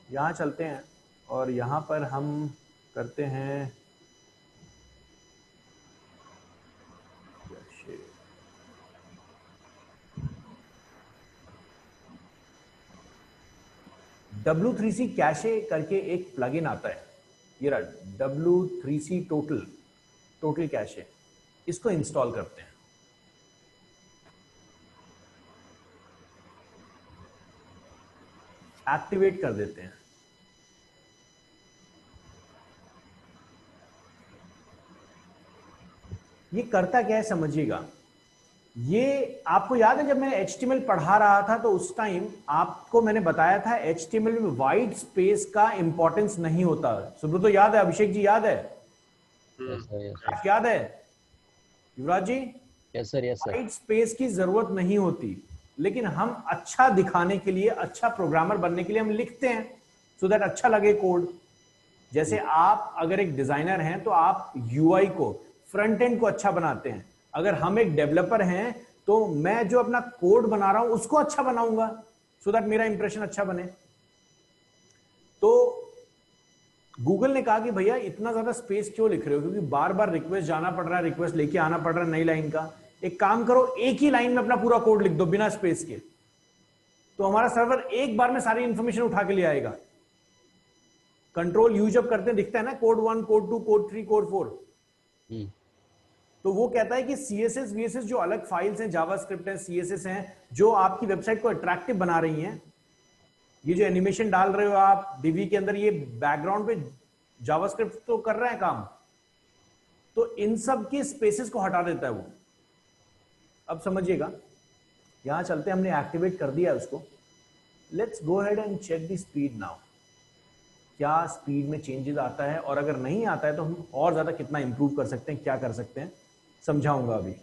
यहाँ चलते हैं और यहाँ पर हम करते हैं W3C कैशे करके एक प्लगइन आता है, ये रहा W3C टोटल कैशे। इसको इंस्टॉल करते हैं। एक्टिवेट कर देते हैं। ये करता क्या है समझिएगा। ये आपको याद है जब मैं HTML पढ़ा रहा था तो उस टाइम आपको मैंने बताया था HTML में वाइट स्पेस का इंपॉर्टेंस नहीं होता। सुब्रतो याद है? अभिषेक जी याद है? यस याद है Yuvraj ji? Yes sir, yes sir. White space की जरूरत नहीं होती, लेकिन हम अच्छा दिखाने के लिए, अच्छा प्रोग्रामर बनने के लिए हम लिखते हैं सो दैट अच्छा लगे कोड। जैसे आप अगर एक डिजाइनर हैं तो आप यूआई को, फ्रंट एंड को अच्छा बनाते हैं। अगर हम एक डेवलपर हैं तो मैं जो अपना कोड बना रहा हूं उसको अच्छा बनाऊंगा सो दैट मेरा इंप्रेशन अच्छा बने। तो गूगल ने कहा कि भैया इतना ज्यादा स्पेस क्यों लिख रहे हो, क्योंकि बार बार रिक्वेस्ट जाना पड़ रहा है, रिक्वेस्ट लेके आना पड़ रहा है नई लाइन का। एक काम करो, एक ही लाइन में अपना पूरा कोड लिख दो बिना स्पेस के, तो हमारा सर्वर एक बार में सारी इंफॉर्मेशन उठा के ले आएगा। कंट्रोल यू जब करते हैं दिखता है ना, कोड 1, कोड 2, कोड 3, कोड 4। तो वो कहता है कि CSS VSS जो अलग फाइल्स हैं, जावास्क्रिप्ट है, CSS हैं, जो आपकी वेबसाइट को अट्रैक्टिव बना रही हैं, ये जो एनिमेशन डाल रहे हो आप डिवी के अंदर, ये बैकग्राउंड पे जावास्क्रिप्ट तो कर रहा है काम, तो इन सब के स्पेसेस को हटा देता है वो। अब समझिएगा, यहां चलते हैं, हमने एक्टिवेट कर दिया उसको। Let's go ahead and check the speed now. क्या स्पीड में चेंजेस आता है, और अगर नहीं आता है तो हम और ज्यादा कितना इंप्रूव कर सकते हैं, क्या कर सकते हैं, समझाऊंगा अभी।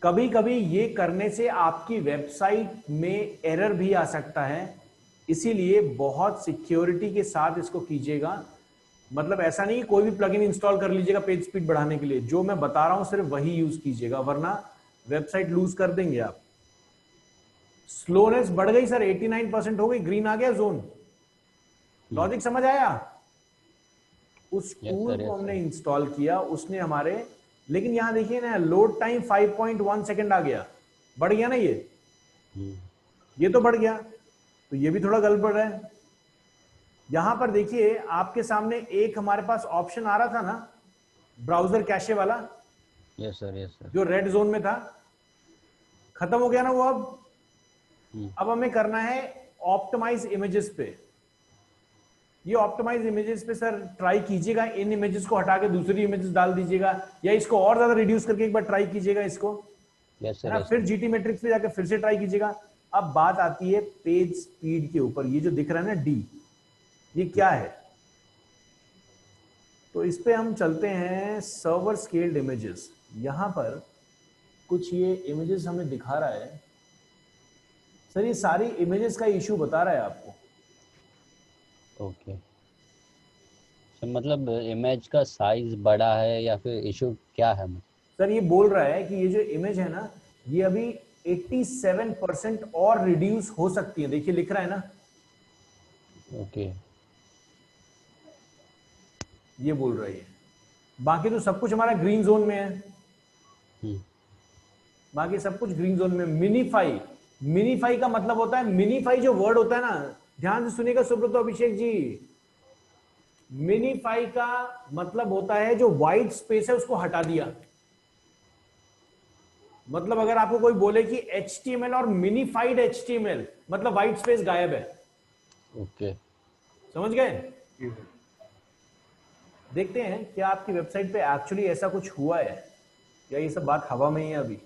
कभी कभी ये करने से आपकी वेबसाइट में एरर भी आ सकता है, इसीलिए बहुत सिक्योरिटी के साथ इसको कीजिएगा। मतलब ऐसा नहीं कोई भी प्लगइन इंस्टॉल कर लीजिएगा पेज स्पीड बढ़ाने के लिए, जो मैं बता रहा हूं सिर्फ वही यूज कीजिएगा, वरना वेबसाइट लूज कर देंगे आप। स्लोनेस बढ़ गई सर, 89% हो गई, ग्रीन आ गया जोन। लॉजिक समझ आया? उस टूल को हमने इंस्टॉल किया, उसने हमारे, लेकिन यहां देखिए ना, लोड टाइम 5.1 सेकंड आ गया, बढ़ गया ना ये तो बढ़ गया, तो ये भी थोड़ा गड़बड़ है। यहां पर देखिए आपके सामने एक हमारे पास ऑप्शन आ रहा था ना, ब्राउजर कैशे वाला। Yes sir. जो रेड जोन में था, खत्म हो गया ना वो। अब हमें करना है ऑप्टिमाइज इमेजेस पे। ये ऑप्टिमाइज इमेजेस पे सर ट्राई कीजिएगा, इन इमेजेस को हटा के दूसरी इमेजेस डाल दीजिएगा, या इसको और ज्यादा रिड्यूस करके एक बार ट्राई कीजिएगा इसको। यस है ना। सर। फिर जीटी मैट्रिक्स पे जाके फिर से ट्राई कीजिएगा। अब बात आती है पेज स्पीड के ऊपर, ये जो दिख रहा है ना डी, ये क्या है? तो इस पे हम चलते हैं सर्वर स्केल्ड इमेजेस। यहां पर कुछ ये इमेजेस हमें दिखा रहा है सर, ये सारी इमेजेस का इशू बता रहा है आपको। ओके सर, मतलब इमेज का साइज बड़ा है या फिर इशू क्या है? सर ये बोल रहा है कि ये जो इमेज है ना, ये अभी 87% और रिड्यूस हो सकती है। देखिए लिख रहा है ना, ओके ये बोल रहा है। बाकी तो सब कुछ हमारा ग्रीन जोन में है, बाकी सब कुछ ग्रीन जोन में। मिनीफाई, मिनीफाई का मतलब होता है, मिनीफाई जो वर्ड होता है ना, ध्यान से सुनिएगा सुब्रत अभिषेक जी, मिनीफाई का मतलब होता है जो वाइट स्पेस है उसको हटा दिया। मतलब अगर आपको कोई बोले कि HTML और मिनीफाइड HTML, मतलब वाइट स्पेस गायब है। ओके समझ गए? देखते हैं क्या आपकी वेबसाइट पे एक्चुअली ऐसा कुछ हुआ है या ये सब बात हवा में ही है अभी।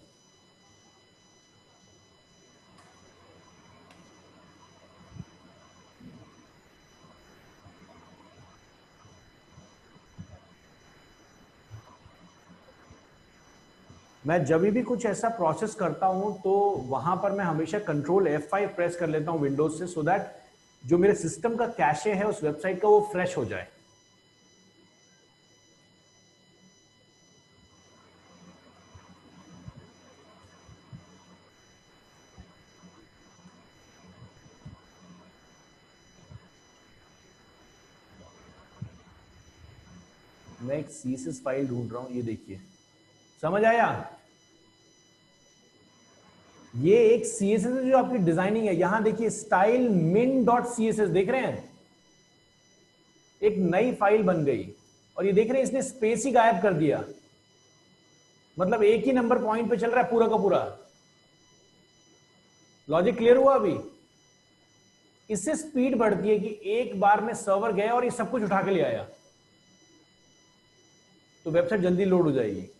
मैं जब भी कुछ ऐसा प्रोसेस करता हूं तो वहां पर मैं हमेशा कंट्रोल F5 प्रेस कर लेता हूं विंडोज से, सो दैट जो मेरे सिस्टम का कैशे है उस वेबसाइट का वो फ्रेश हो जाए। मैं एक CSS फाइल ढूंढ रहा हूं, ये देखिए, समझ आया? ये एक CSS है जो आपकी डिजाइनिंग है। यहां देखिए स्टाइल min डॉट CSS देख रहे हैं, एक नई फाइल बन गई और ये देख रहे हैं इसने स्पेस ही गायब कर दिया। मतलब एक ही नंबर पॉइंट पे चल रहा है पूरा का पूरा। लॉजिक क्लियर हुआ अभी? इससे स्पीड बढ़ती है कि एक बार में सर्वर गया और ये सब कुछ उठा के ले आया, तो वेबसाइट जल्दी लोड हो जाएगी।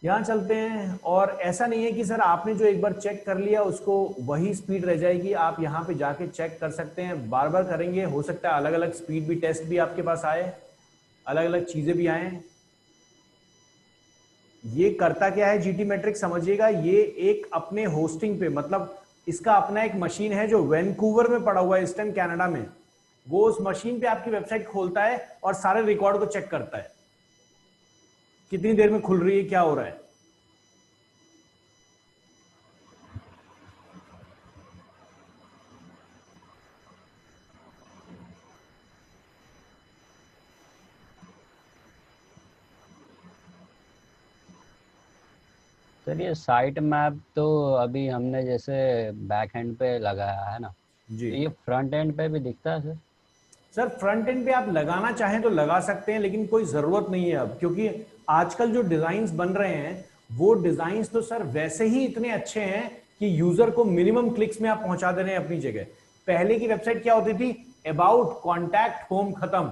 यहां चलते हैं, और ऐसा नहीं है कि सर आपने जो एक बार चेक कर लिया उसको वही स्पीड रह जाएगी। आप यहां पे जाके चेक कर सकते हैं, बार बार करेंगे, हो सकता है अलग अलग स्पीड भी टेस्ट भी आपके पास आए, अलग अलग चीजें भी आए। ये करता क्या है जीटी मैट्रिक्स समझिएगा, ये एक अपने होस्टिंग पे, मतलब इसका अपना एक मशीन है जो वैंकूवर में पड़ा हुआ है इस टाइम कनाडा में, वो उस मशीन पे आपकी वेबसाइट खोलता है और सारे रिकॉर्ड को चेक करता है, कितनी देर में खुल रही है, क्या हो रहा है। सर ये साइट मैप तो अभी हमने जैसे बैक एंड पे लगाया है ना, जी तो ये फ्रंट एंड पे भी दिखता है सर? सर फ्रंट एंड पे आप लगाना चाहें तो लगा सकते हैं, लेकिन कोई जरूरत नहीं है अब, क्योंकि आजकल जो डिजाइन्स बन रहे हैं वो डिजाइन्स तो सर वैसे ही इतने अच्छे हैं कि यूजर को मिनिमम क्लिक्स में आप पहुंचा दे रहे हैं अपनी जगह। पहले की वेबसाइट क्या होती थी, अबाउट, कॉन्टैक्ट, होम, खत्म।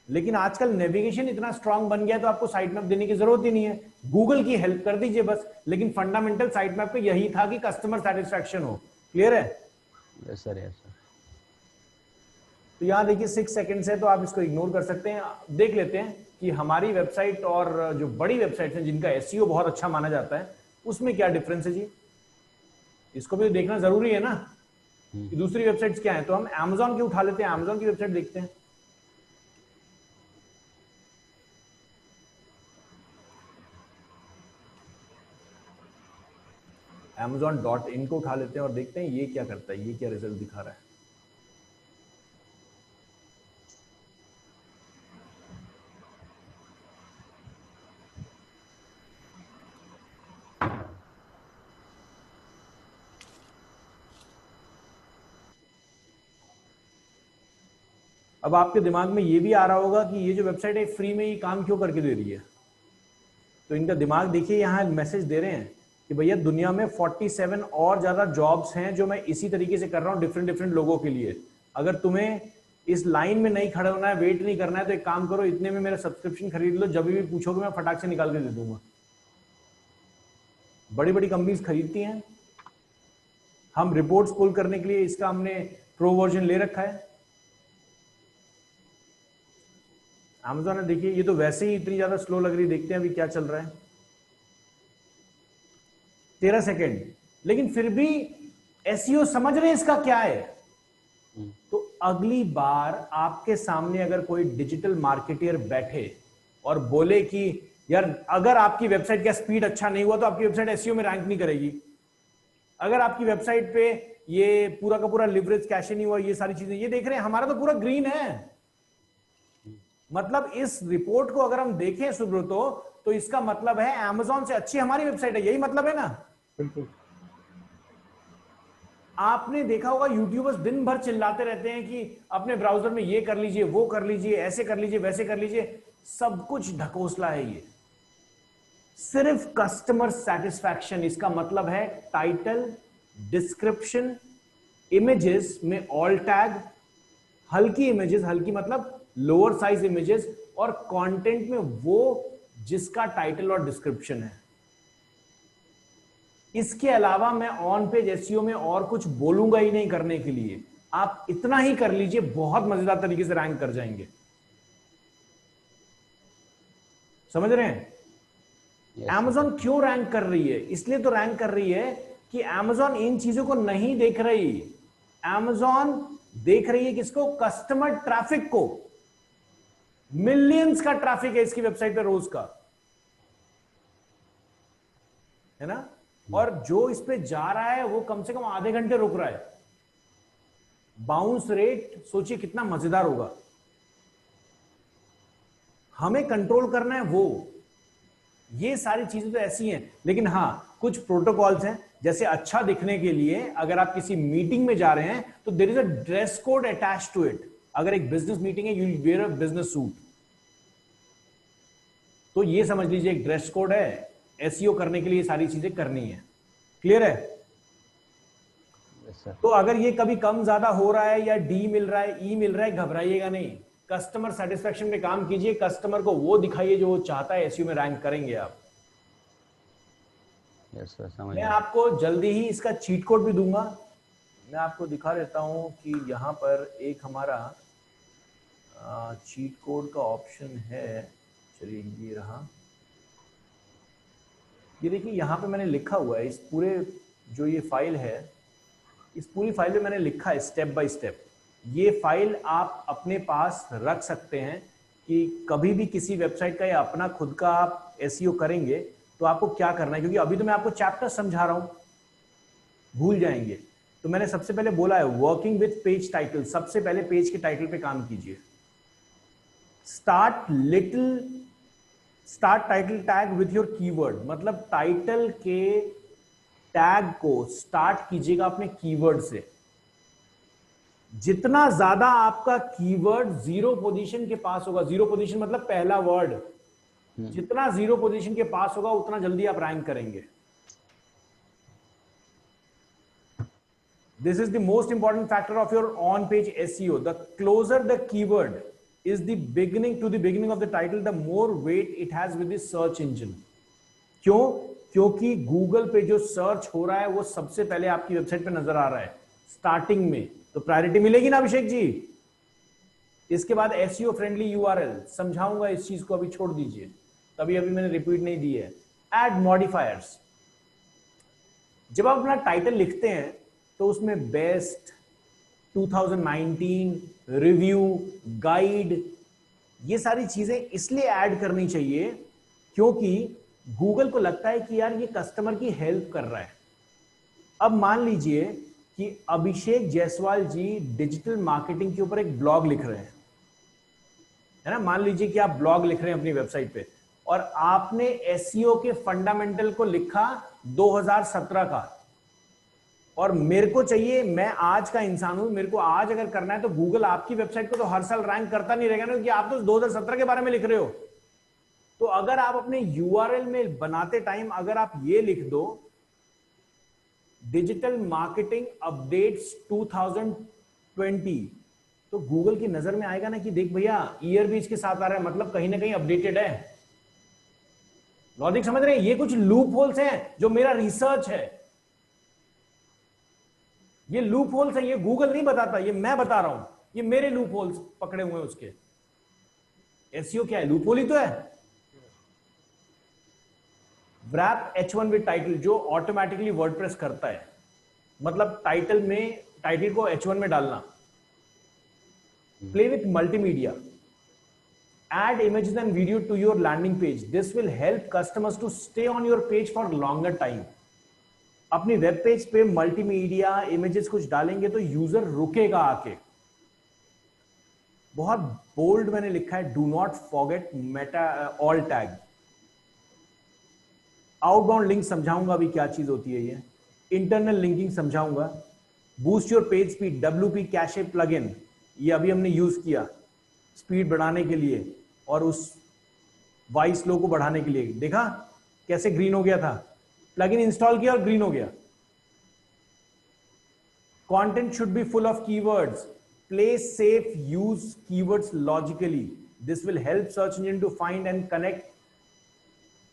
लेकिन आजकल नेविगेशन इतना स्ट्रांग बन गया है तो आपको साइट मैप देने की जरूरत ही नहीं है, गूगल की हेल्प कर दीजिए बस। लेकिन फंडामेंटल साइट मैप पे यही था कि कस्टमर सेटिस्फैक्शन हो। क्लियर है? Yes sir yes sir. तो यहां देखिए 6 सेकंड्स है तो आप इसको इग्नोर कर सकते हैं। देख लेते हैं कि हमारी वेबसाइट और जो बड़ी वेबसाइट है जिनका एसईओ बहुत अच्छा माना जाता है उसमें क्या डिफरेंस है जी। इसको भी देखना जरूरी है ना कि दूसरी वेबसाइट्स क्या है। तो हम Amazon की उठा लेते हैं, Amazon की वेबसाइट देखते हैं। Amazon.in को उठा लेते हैं और देखते हैं ये क्या करता है, ये क्या रिजल्ट दिखा रहा है। अब आपके दिमाग में ये भी आ रहा होगा कि ये जो वेबसाइट है फ्री में ही काम क्यों करके दे रही है। तो इनका दिमाग देखिए, यहाँ मैसेज दे रहे हैं कि भैया दुनिया में 47 और ज्यादा जॉब्स हैं जो मैं इसी तरीके से कर रहा हूँ डिफरेंट डिफरेंट लोगों के लिए। अगर तुम्हें इस लाइन में नहीं खड़े होना है, वेट नहीं करना है, तो एक काम करो, इतने में मेरा सब्सक्रिप्शन खरीद लो, जब भी पूछोगे मैं फटाक से निकाल के दे दूंगा। बड़ी बड़ी कंपनीज खरीदती हैं। हम रिपोर्ट्स पुल करने के लिए इसका हमने प्रो वर्जन ले रखा है। Amazon है, देखिए ये तो वैसे ही इतनी ज्यादा स्लो लग रही, देखते हैं अभी क्या चल रहा है। 13 सेकेंड, लेकिन फिर भी एसईओ समझ रहे हैं इसका क्या है। तो अगली बार आपके सामने अगर कोई डिजिटल मार्केटियर बैठे और बोले कि यार अगर आपकी वेबसाइट का स्पीड अच्छा नहीं हुआ तो आपकी वेबसाइट एसईओ में रैंक नहीं करेगी, अगर आपकी वेबसाइट पे ये पूरा का पूरा लिवरेज कैश नहीं हुआ, ये सारी चीजें, ये देख रहे हैं हमारा तो पूरा ग्रीन है। मतलब इस रिपोर्ट को अगर हम देखें सुब्रतो, तो इसका मतलब है Amazon से अच्छी हमारी वेबसाइट है, यही मतलब है ना। बिल्कुल। आपने देखा होगा यूट्यूबर्स दिन भर चिल्लाते रहते हैं कि अपने ब्राउजर में ये कर लीजिए, वो कर लीजिए, ऐसे कर लीजिए, वैसे कर लीजिए, सब कुछ ढकोसला है ये, सिर्फ कस्टमर सेटिस्फैक्शन। इसका मतलब है टाइटल, डिस्क्रिप्शन, इमेजेस में ऑल टैग, हल्की इमेजेस, हल्की मतलब लोअर साइज इमेजेस, और कंटेंट में वो जिसका टाइटल और डिस्क्रिप्शन है। इसके अलावा मैं ऑन पेज एसईओ में और कुछ बोलूंगा ही नहीं करने के लिए। आप इतना ही कर लीजिए, बहुत मजेदार तरीके से रैंक कर जाएंगे। समझ रहे हैं? Amazon क्यों रैंक कर रही है? इसलिए तो रैंक कर रही है कि Amazon इन चीजों को नहीं देख रही। Amazon देख रही है किसको? कस्टमर ट्रैफिक को। मिलियंस का ट्रैफिक है इसकी वेबसाइट पे रोज का, है ना। और जो इस पे जा रहा है वो कम से कम आधे घंटे रुक रहा है। बाउंस रेट सोचिए कितना मजेदार होगा। हमें कंट्रोल करना है वो। ये सारी चीजें तो ऐसी हैं, लेकिन हाँ कुछ प्रोटोकॉल्स हैं। जैसे अच्छा दिखने के लिए अगर आप किसी मीटिंग में जा रहे हैं तो there is a dress code attached to it. अगर एक बिजनेस मीटिंग है, you will wear a business suit, तो ये समझ लीजिए एक ड्रेस कोड है। एसईओ करने के लिए ये सारी चीजें करनी है। क्लियर है? yes, तो अगर ये कभी कम ज्यादा हो रहा है या डी मिल रहा है, ई मिल रहा है, घबराइएगा नहीं। कस्टमर सेटिस्फेक्शन में काम कीजिए, कस्टमर को वो दिखाइए जो वो चाहता है, एसईओ में रैंक करेंगे आप। yes, sir, समझ मैं गया। आपको जल्दी ही इसका चीट कोड भी दूंगा। मैं आपको दिखा देता हूं कि यहां पर एक हमारा चीट कोड का ऑप्शन है। चलिए ये रहा। ये देखिए यहां पे मैंने लिखा हुआ है, इस पूरे जो ये फाइल है, इस पूरी फाइल में मैंने लिखा है स्टेप बाय स्टेप। ये फाइल आप अपने पास रख सकते हैं कि कभी भी किसी वेबसाइट का या अपना खुद का आप एसईओ करेंगे तो आपको क्या करना है। क्योंकि अभी तो मैं आपको चैप्टर समझा रहा हूं, भूल जाएंगे। तो मैंने सबसे पहले बोला है वर्किंग विथ पेज टाइटल। सबसे पहले पेज के टाइटल पे काम कीजिए। Start title tag with your keyword, मतलब टाइटल के टैग को स्टार्ट कीजिएगा अपने कीवर्ड से। जितना ज्यादा आपका कीवर्ड जीरो पोजीशन के पास होगा, जीरो पोजीशन मतलब पहला वर्ड, जितना जीरो पोजीशन के पास होगा उतना जल्दी आप रैंक करेंगे। This is the most important factor of your on-page SEO. The closer the keyword is the beginning of the title, the more weight it has with the search engine. क्यों? क्योंकि Google पे जो search हो रहा है वो सबसे पहले आपकी वेबसाइट पे नजर आ रहा है स्टार्टिंग में, तो प्रायोरिटी मिलेगी ना अभिषेक जी। इसके बाद SEO फ्रेंडली URL समझाऊंगा, इस चीज को अभी छोड़ दीजिए, तभी अभी मैंने रिपीट नहीं दी है। Add modifiers. जब आप अपना टाइटल लिखते हैं तो उसमें बेस्ट, 2019, रिव्यू, गाइड, ये सारी चीजें इसलिए ऐड करनी चाहिए क्योंकि गूगल को लगता है कि यार ये कस्टमर की हेल्प कर रहा है। अब मान लीजिए कि अभिषेक जायसवाल जी डिजिटल मार्केटिंग के ऊपर एक ब्लॉग लिख रहे हैं, है ना। मान लीजिए कि आप ब्लॉग लिख रहे हैं अपनी वेबसाइट पे और आपने एसईओ के फंडामेंटल को लिखा 2017 का, और मेरे को चाहिए, मैं आज का इंसान हूं, मेरे को आज अगर करना है तो गूगल आपकी वेबसाइट को तो हर साल रैंक करता नहीं रहेगा ना, क्योंकि आप तो 2017 के बारे में लिख रहे हो। तो अगर आप अपने यूआरएल में बनाते टाइम अगर आप ये लिख दो डिजिटल मार्केटिंग अपडेट्स 2020, तो गूगल की नजर में आएगा ना कि देख भैया ईयर भी इसके साथ आ रहा है, मतलब कहीं ना कहीं अपडेटेड है। लॉजिक समझ रहे हैं? ये कुछ लूप होल्स हैं जो मेरा रिसर्च है, ये लूप होल्स है, ये गूगल नहीं बताता, ये मैं बता रहा हूं, ये मेरे लूप होल्स पकड़े हुए हैं उसके। एसईओ क्या है? लूप होल ही तो है। wrap H1 विद टाइटल जो ऑटोमेटिकली वर्डप्रेस करता है, मतलब टाइटल को H1 में डालना। Play with multimedia, add images and video to your landing page. This will help customers to stay on your page for longer time. अपनी web page पे multimedia images कुछ डालेंगे तो यूजर रुकेगा आके। बहुत बोल्ड मैंने लिखा है, do not forget Meta all tag. Outbound link समझाऊंगा अभी क्या चीज होती है ये, इंटरनल लिंकिंग समझाऊंगा। Boost your page speed, WP cache plugin, ये अभी हमने यूज किया स्पीड बढ़ाने के लिए और उस वॉइस लो को बढ़ाने के लिए। देखा कैसे ग्रीन हो गया था, प्लगइन इंस्टॉल किया और ग्रीन हो गया। Content should be full of keywords, place safe, use keywords logically, this will help search engine to find and connect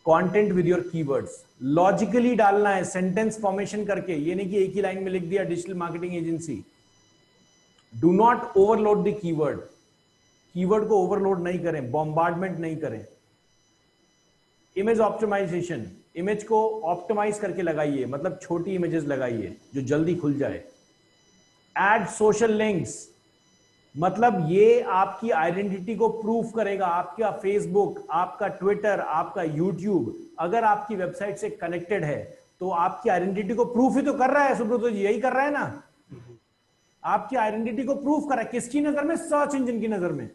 content with your keywords. Logically डालना है, सेंटेंस फॉर्मेशन करके, ये नहीं कि एक ही लाइन में लिख दिया digital marketing agency. Do not overload the keyword, keyword को ओवरलोड नहीं करें, बॉम्बार्डमेंट नहीं करें। इमेज ऑप्टिमाइजेशन, इमेज को ऑप्टिमाइज करके लगाइए, मतलब छोटी इमेजेस लगाइए जो जल्दी खुल जाए। एड सोशल लिंक्स, मतलब ये आपकी आइडेंटिटी को प्रूफ करेगा। आपका फेसबुक, आपका ट्विटर, आपका यूट्यूब अगर आपकी वेबसाइट से कनेक्टेड है तो आपकी आइडेंटिटी को प्रूफ ही तो कर रहा है। सुब्रत जी यही कर रहा है ना, आपकी आइडेंटिटी को प्रूफ कर रहा है। किसकी नजर में? सर्च इंजन की नजर में,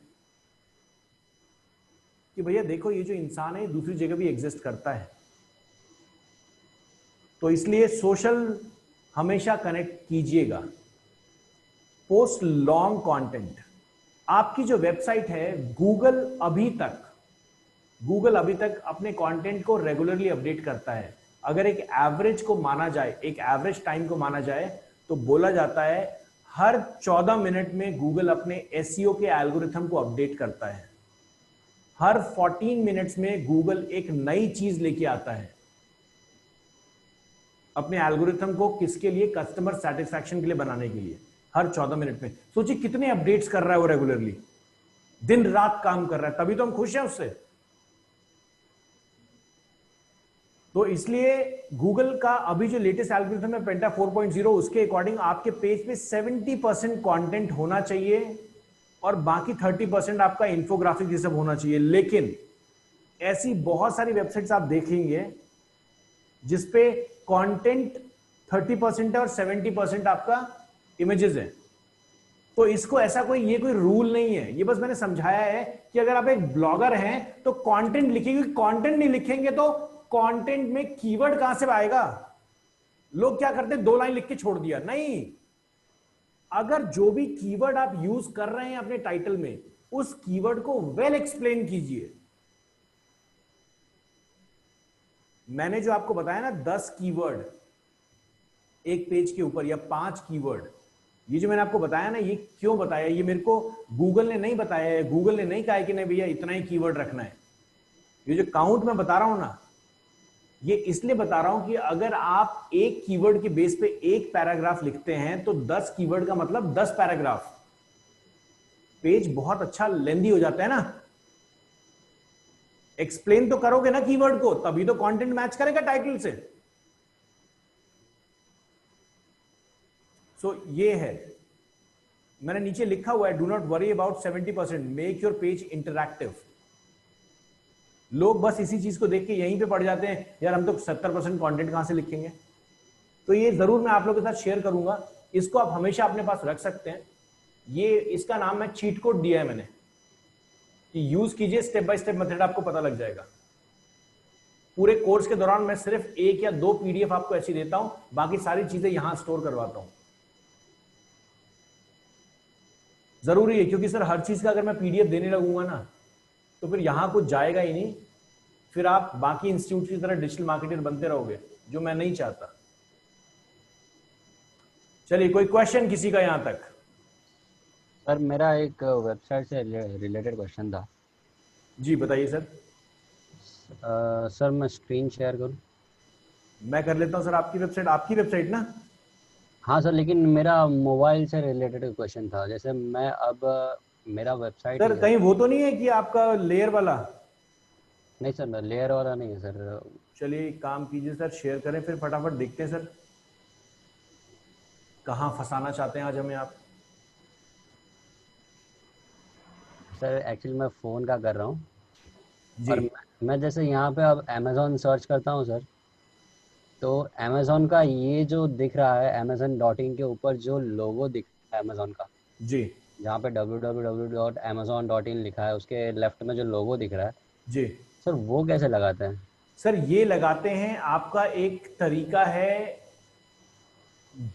कि भैया देखो ये जो इंसान है दूसरी जगह भी एग्जिस्ट करता है। तो इसलिए सोशल हमेशा कनेक्ट कीजिएगा। पोस्ट लॉन्ग कंटेंट, आपकी जो वेबसाइट है गूगल अभी तक अपने कंटेंट को रेगुलरली अपडेट करता है। अगर एक एवरेज को माना जाए, एक एवरेज टाइम को माना जाए तो बोला जाता है हर 14 मिनट में गूगल अपने एसईओ के एल्गोरिथम को अपडेट करता है। हर 14 मिनट्स में गूगल एक नई चीज लेके आता है अपने एल्गोरिथम को, किसके लिए? कस्टमर सेटिस्फैक्शन के लिए बनाने के लिए। हर 14 मिनट में सोचिए कितने अपडेट्स कर रहा है वो रेगुलरली, दिन रात काम कर रहा है, तभी तो हम खुश हैं उससे। तो इसलिए गूगल का अभी जो लेटेस्ट एल्गोरिथम है पेंटा 4.0, उसके अकॉर्डिंग आपके पेज पे 70% कंटेंट होना चाहिए और बाकी 30% आपका इंफोग्राफिक ये सब होना चाहिए। लेकिन ऐसी बहुत सारी वेबसाइट्स आप देखेंगे जिसपे कंटेंट 30% है और 70% आपका इमेजेस है। तो इसको ऐसा ये कोई रूल नहीं है, ये बस मैंने समझाया है कि अगर आप एक ब्लॉगर हैं तो कंटेंट लिखेंगे, कंटेंट नहीं लिखेंगे तो कंटेंट में कीवर्ड कहां से आएगा? लोग क्या करते हैं, 2 लाइन लिख के छोड़ दिया। नहीं, अगर जो भी कीवर्ड आप यूज कर रहे हैं अपने टाइटल में, उस कीवर्ड को वेल एक्सप्लेन कीजिए। मैंने जो आपको बताया ना 10 कीवर्ड एक पेज के ऊपर या 5 कीवर्ड, ये जो मैंने आपको बताया ना, ये क्यों बताया? ये मेरे को गूगल ने नहीं बताया है। गूगल ने नहीं कहा है कि नहीं भैया इतना ही कीवर्ड रखना है। ये जो काउंट मैं बता रहा हूं ना, ये इसलिए बता रहा हूं कि अगर आप एक कीवर्ड के बेस पे एक पैराग्राफ लिखते हैं तो 10 कीवर्ड का मतलब 10 पैराग्राफ, पेज बहुत अच्छा लेंदी हो जाता है ना। एक्सप्लेन तो करोगे ना कीवर्ड को, तभी तो कंटेंट मैच करेगा टाइटल से। सो ये है, मैंने नीचे लिखा हुआ है, do not worry about 70%, make your page interactive. लोग बस इसी चीज को देख के यहीं पे पड़ जाते हैं, यार हम तो 70% कंटेंट कहां से लिखेंगे। तो ये जरूर मैं आप लोगों के साथ शेयर करूंगा, इसको आप हमेशा अपने पास रख सकते हैं। ये इसका नाम मैं चीट कोड दिया है मैंने कि यूज कीजिए, स्टेप बाय स्टेप मेथड आपको पता लग जाएगा। पूरे कोर्स के दौरान मैं सिर्फ 1 या 2 PDF आपको ऐसी देता हूं, बाकी सारी चीजें यहां स्टोर करवाता हूं। जरूरी है, क्योंकि सर हर चीज का अगर मैं PDF देने लगूंगा ना तो फिर यहां कुछ जाएगा ही नहीं, फिर आप बाकी इंस्टीट्यूट की तरह डिजिटल मार्केटर बनते रहोगे, जो मैं नहीं चाहता। चलिए, कोई क्वेश्चन किसी का यहां तक? सर मेरा एक वेबसाइट से रिलेटेड क्वेश्चन था। जी बताइए सर। सर मैं स्क्रीन शेयर करूं? मैं कर लेता हूं सर, आपकी वेबसाइट ना। हाँ सर, लेकिन मेरा मोबाइल से रिलेटेड क्वेश्चन था। जैसे मैं अब मेरा वेबसाइट सर ही है। कहीं वो तो नहीं है कि आपका लेयर वाला? नहीं सर, लेयर वाला नहीं है सर। चलिए एक काम कीजिए सर, शेयर करें फिर फटाफट देखते हैं सर कहाँ फंसाना चाहते हैं आज हमें आप। सर एक्चुअली मैं फ़ोन का कर रहा हूँ। जी और मैं जैसे यहाँ पे अब अमेज़ॉन सर्च करता हूँ सर, तो अमेज़ॉन का ये जो दिख रहा है, amazon.in के ऊपर जो लोगो दिख रहा है अमेज़ॉन का, जी जहाँ पे www.amazon.in लिखा है, उसके लेफ्ट में जो लोगो दिख रहा है जी सर, वो कैसे लगाते हैं? सर, ये लगाते हैं, आपका एक तरीका है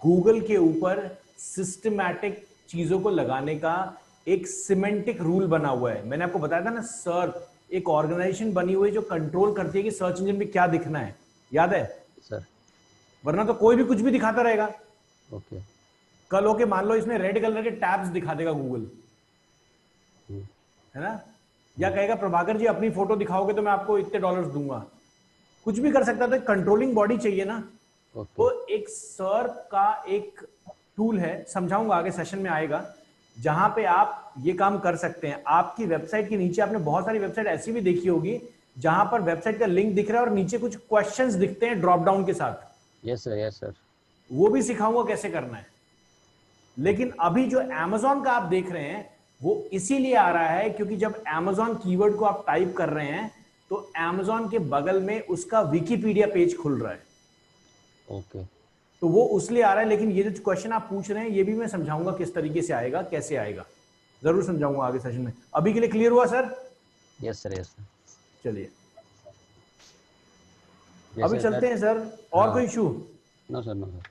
गूगल के ऊपर सिस्टमैटिक चीजों को लगाने का। एक सिमेंटिक रूल बना हुआ है, मैंने आपको बताया था ना, सर्च एक ऑर्गेनाइजेशन बनी हुई है जो कंट्रोल करती है कि सर्च इंजन में क्या दिखना है, याद है? सर वरना तो कोई भी कुछ भी दिखाता रहेगा। ओके। कल होके मान लो इसमें रेड कलर के टैब्स दिखा देगा गूगल, हम्म, है ना? या कहेगा प्रभाकर जी अपनी फोटो दिखाओगे तो मैं आपको इतने डॉलर्स दूंगा। कुछ भी कर सकता था, कंट्रोलिंग बॉडी चाहिए ना। ओके। तो एक सर्प का एक टूल है, समझाऊंगा आगे सेशन में आएगा, जहां पे आप ये काम कर सकते हैं। आपकी वेबसाइट के नीचे आपने बहुत सारी वेबसाइट ऐसी भी देखी होगी जहां पर वेबसाइट का लिंक दिख रहा है और नीचे कुछ क्वेश्चंस दिखते हैं ड्रॉप डाउन के साथ। Yes sir, yes sir. वो भी सिखाऊंगा कैसे करना है। लेकिन ओके। अभी जो Amazon का आप देख रहे हैं वो इसीलिए आ रहा है क्योंकि जब Amazon कीवर्ड को आप टाइप कर रहे हैं तो Amazon के बगल में उसका विकिपीडिया पेज खुल रहा है, ओके। तो वो उसलिए आ रहा है। लेकिन ये जो क्वेश्चन आप पूछ रहे हैं ये भी मैं समझाऊंगा किस तरीके से आएगा, कैसे आएगा, जरूर समझाऊंगा आगे सेशन में। अभी के लिए क्लियर हुआ sir? Yes sir, yes sir. चलिए अभी जैसे चलते सर। हैं सर। और हाँ। कोई issue? No sir, no sir.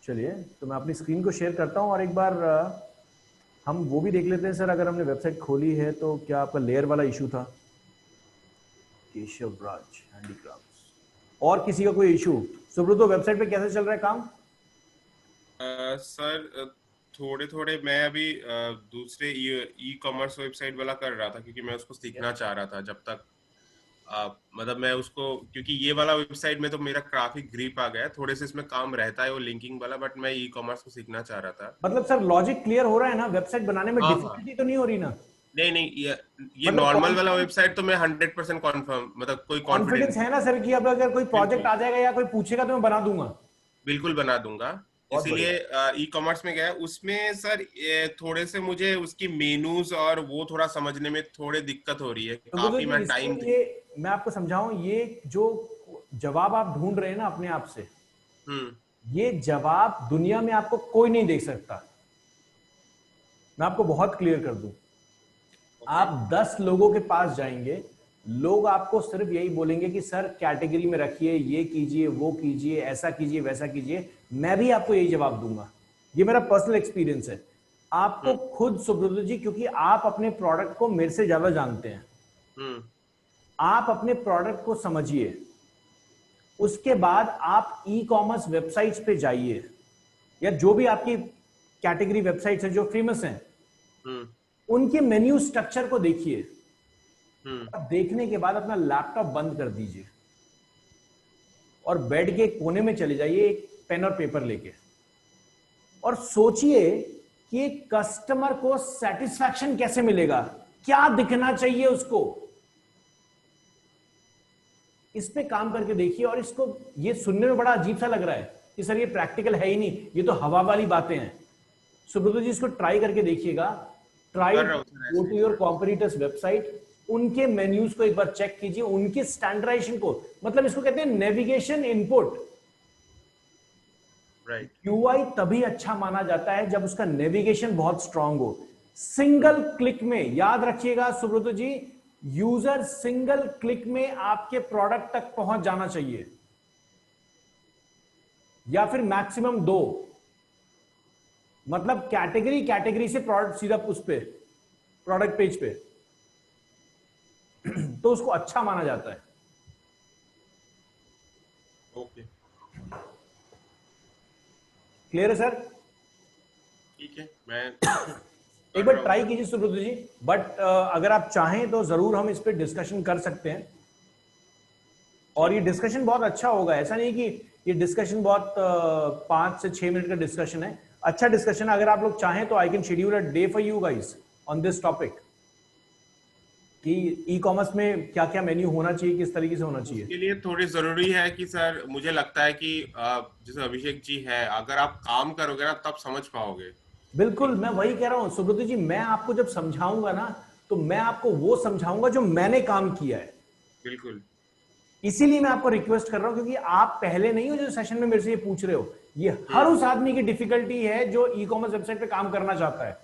चलिए तो मैं अपनी स्क्रीन को शेयर करता हूं और एक बार हम वो भी देख लेते हैं सर, अगर हमने वेबसाइट खोली है तो क्या आपका लेयर वाला इशू था? केशव राज हैंडीक्राफ्ट्स। और किसी का कोई इशू? सुब्रतो वेबसाइट पे कैसे चल रहा है काम? सर थोड़े थोड़े मैं अभी दूसरे ई कॉमर्स वेबसाइट वाला कर रहा था क्योंकि मैं उसको सीखना चाह रहा था। जब तक मतलब मैं उसको, क्योंकि ये वाला वेबसाइट में तो मेरा काफी ग्रिप आ गया है, थोड़े से इसमें काम रहता है वो लिंकिंग वाला, बट मैं ई कॉमर्स को सीखना चाह रहा था। मतलब सर लॉजिक क्लियर हो रहा है ना? वेबसाइट बनाने में हाँ हाँ। डिफिकल्टी तो नहीं हो रही ना? नहीं नहीं, ये मतलब नॉर्मल वाला कॉन्फिडेंस, वेबसाइट तो मैं 100% कॉन्फर्म, मतलब कोई कॉन्फिडेंस कॉन्फिडेंस। है ना सर कि अब अगर कोई प्रोजेक्ट बिल्कुल आ जाएगा या कोई पूछेगा तो मैं बना दूंगा? बिल्कुल बना दूंगा। बहुत इसीलिए बढ़िया। ई कॉमर्स में गया है। उसमें सर थोड़े से मुझे उसकी मेनूज और वो थोड़ा समझने में थोड़ी दिक्कत हो रही है, तो बोलो काफी जी मैं इसके टाइम। लिए मैं आपको समझाऊं, ये जो जवाब आप ढूंढ रहे हैं ना अपने आप से, हम्म। ये जवाब दुनिया में आपको कोई नहीं दे सकता। मैं आपको बहुत क्लियर कर दूं, ओके। आप 10 लोगों के पास जाएंगे, लोग आपको सिर्फ यही बोलेंगे कि सर कैटेगरी में रखिए, ये कीजिए, वो कीजिए, ऐसा कीजिए, वैसा कीजिए। मैं भी आपको यही जवाब दूंगा, ये मेरा पर्सनल एक्सपीरियंस है। आपको हम्म। खुद सुब्रत जी, क्योंकि आप अपने प्रोडक्ट को मेरे से ज्यादा जानते हैं, हम्म। आप अपने प्रोडक्ट को समझिए, उसके बाद आप ई कॉमर्स वेबसाइट्स पे जाइए या जो भी आपकी कैटेगरी वेबसाइट्स हैं जो फेमस हैं, हम्म। उनके मेन्यू स्ट्रक्चर को देखिए। हम्म। और देखने के बाद अपना लैपटॉप बंद कर दीजिए और बेड के कोने में चले जाइए एक पेन और पेपर लेके, और सोचिए कि कस्टमर को सेटिस्फैक्शन कैसे मिलेगा, क्या दिखना चाहिए उसको। इस पे काम करके देखिए। और इसको, ये सुनने में बड़ा अजीब सा लग रहा है कि सर ये प्रैक्टिकल है ही नहीं, ये तो हवा वाली बातें हैं। सुब्रत जी इसको ट्राई करके देखिएगा। ट्राई कर रहा हूँ सर गो ऐसे टू ही योर थोड़ा। कॉम्पिटिटर्स वेबसाइट, उनके मेन्यूज को एक बार चेक कीजिए, उनके स्टैंडर्डाइजेशन को, मतलब इसको कहते हैं नेविगेशन इनपुट। राइट। यूआई तभी अच्छा माना जाता है जब उसका नेविगेशन बहुत स्ट्रांग हो। सिंगल क्लिक में, याद रखिएगा सुब्रत जी, यूजर सिंगल क्लिक में आपके प्रोडक्ट तक पहुंच जाना चाहिए, या फिर मैक्सिमम दो। मतलब कैटेगरी कैटेगरी से प्रोडक्ट सीधा उस पे प्रोडक्ट पेज पे तो उसको अच्छा माना जाता है। ओके। क्लियर है सर? ठीक है, मैं एक बार ट्राई कीजिए सुब्रत जी, बट अगर आप चाहें तो जरूर हम इस पे डिस्कशन कर सकते हैं, और ये डिस्कशन बहुत अच्छा होगा। ऐसा नहीं कि ये डिस्कशन बहुत 5 से 6 मिनट का डिस्कशन है, अच्छा डिस्कशन है। अगर आप लोग चाहें तो I can schedule a day for you guys on this topic कि ई कॉमर्स में क्या क्या मेन्यू होना चाहिए, किस तरीके से होना चाहिए। उसके लिए थोड़ी जरूरी है कि सर मुझे लगता है कि जैसे अभिषेक जी है, अगर आप काम करोगे ना तब समझ पाओगे। बिल्कुल, मैं वही कह रहा हूं सुब्रत जी, मैं आपको जब समझाऊंगा ना तो मैं आपको वो समझाऊंगा जो मैंने काम किया है। बिल्कुल। इसीलिए मैं आपको रिक्वेस्ट कर रहा हूं, क्योंकि आप पहले नहीं हो जो सेशन में मेरे से ये पूछ रहे हो। ये हर उस आदमी की डिफिकल्टी है जो ई कॉमर्स वेबसाइट पे काम करना चाहता है।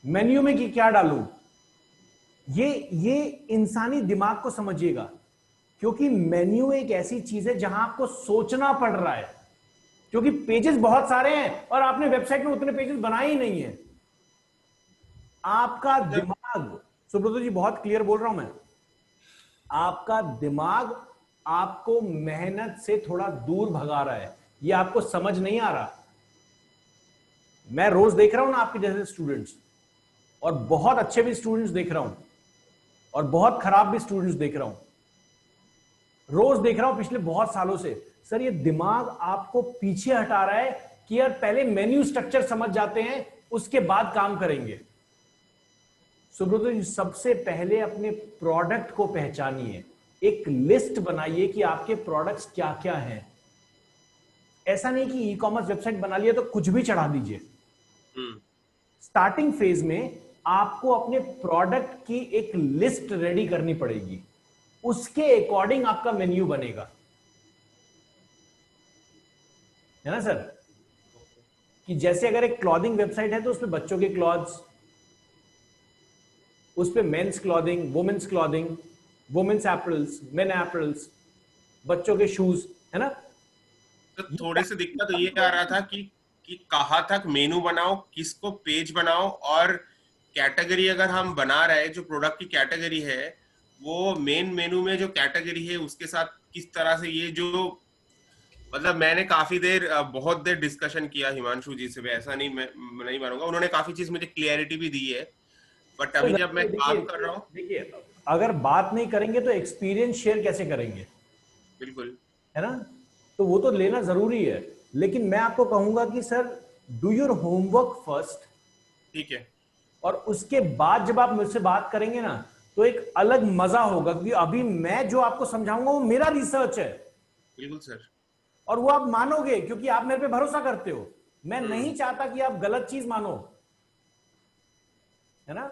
मेन्यू में कि क्या डालूं, ये इंसानी दिमाग को समझिएगा, क्योंकि मेन्यू एक ऐसी चीज है जहां आपको सोचना पड़ रहा है, क्योंकि पेजेस बहुत सारे हैं और आपने वेबसाइट में उतने पेजेस बनाए ही नहीं है। आपका दिमाग, सुब्रत जी बहुत क्लियर बोल रहा हूं मैं, आपका दिमाग आपको मेहनत से थोड़ा दूर भगा रहा है, ये आपको समझ नहीं आ रहा। मैं रोज देख रहा हूं ना आपके जैसे स्टूडेंट्स, और बहुत अच्छे भी स्टूडेंट्स देख रहा हूं और बहुत खराब भी स्टूडेंट्स देख रहा हूं, रोज देख रहा हूं पिछले बहुत सालों से। सर ये दिमाग आपको पीछे हटा रहा है कि यार पहले मेन्यू स्ट्रक्चर समझ जाते हैं उसके बाद काम करेंगे। सुब्रत जी सबसे पहले अपने प्रोडक्ट को पहचानिए, एक लिस्ट बनाइए कि आपके प्रोडक्ट्स क्या क्या हैं। ऐसा नहीं कि ई कॉमर्स वेबसाइट बना लिया तो कुछ भी चढ़ा दीजिए। स्टार्टिंग फेज में आपको अपने प्रोडक्ट की एक लिस्ट रेडी करनी पड़ेगी, उसके अकॉर्डिंग आपका मेन्यू बनेगा, है ना सर। कि जैसे अगर एक क्लॉथिंग वेबसाइट है तो उसमें बच्चों के क्लॉथ्स, उस पे men's clothing, women's clothing, women's apparels, men apparels, बच्चों के शूज, है ना। तो थोड़ी सी दिक्कत तो ये आ रहा था कि कहाँ तक मेनू बनाओ, किसको पेज बनाओ, और कैटेगरी अगर हम बना रहे हैं, जो प्रोडक्ट की कैटेगरी है वो मेन मेनू में जो कैटेगरी है उसके साथ किस तरह से, ये जो मतलब मैंने काफी देर बहुत देर डिस्कशन किया हिमांशु जी से भी, ऐसा नहीं मैं नहीं मानूंगा, उन्होंने काफी चीज मुझे क्लियरिटी भी दी है। बट अभी जब मैं काम कर रहा हूँ। देखिए अगर बात नहीं करेंगे तो एक्सपीरियंस शेयर कैसे करेंगे, बिल्कुल। है ना। तो वो तो लेना जरूरी है, लेकिन मैं आपको कहूंगा कि sir do your homework first. ठीक है। और उसके बाद जब आप मुझसे बात करेंगे ना तो एक अलग मजा होगा, क्योंकि अभी मैं जो आपको समझाऊंगा वो मेरा रिसर्च है। बिल्कुल सर। और वो आप मानोगे क्योंकि आप मेरे पे भरोसा करते हो। मैं नहीं चाहता कि आप गलत चीज मानो, है ना।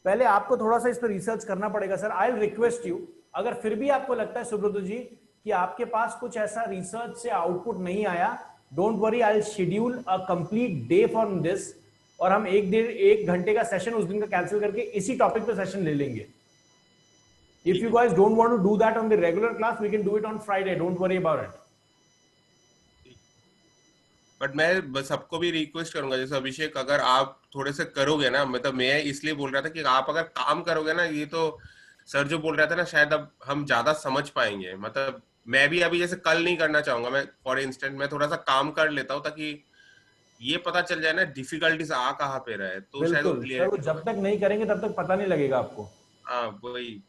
पहले आपको थोड़ा सा इस पर रिसर्च करना पड़ेगा sir. I will request you, अगर फिर भी आपको लगता है सुब्रत जी कि आपके पास कुछ ऐसा रिसर्च से आउटपुट नहीं आया, don't worry, I will schedule a complete day for this, और हम एक घंटे का सेशन उस दिन का कैंसिल करके इसी टॉपिक पे सेशन ले लेंगे। If you guys don't want to do that on the regular class, we can do it on Friday, don't worry about it. But मैं बस सबको भी रिक्वेस्ट करूंगा, जैसे अभिषेक अगर आप थोड़े से करोगे ना, मतलब मैं इसलिए बोल रहा था कि आप अगर काम करोगे ना, ये तो सर जो बोल रहा था ना, शायद अब हम ज्यादा समझ पाएंगे। मतलब मैं भी अभी जैसे कल नहीं करना चाहूंगा, मैं फॉर इंस्टेंट मैं थोड़ा सा काम कर लेता हूँ ताकि ये पता चल जाए ना डिफिकल्टीज आ कहाँ पे रहे, तो शायद वो बिल्कुल सर, वो क्लियरिटी जब होगा। तक नहीं करेंगे तब तक पता नहीं लगेगा आपको। हाँ वही।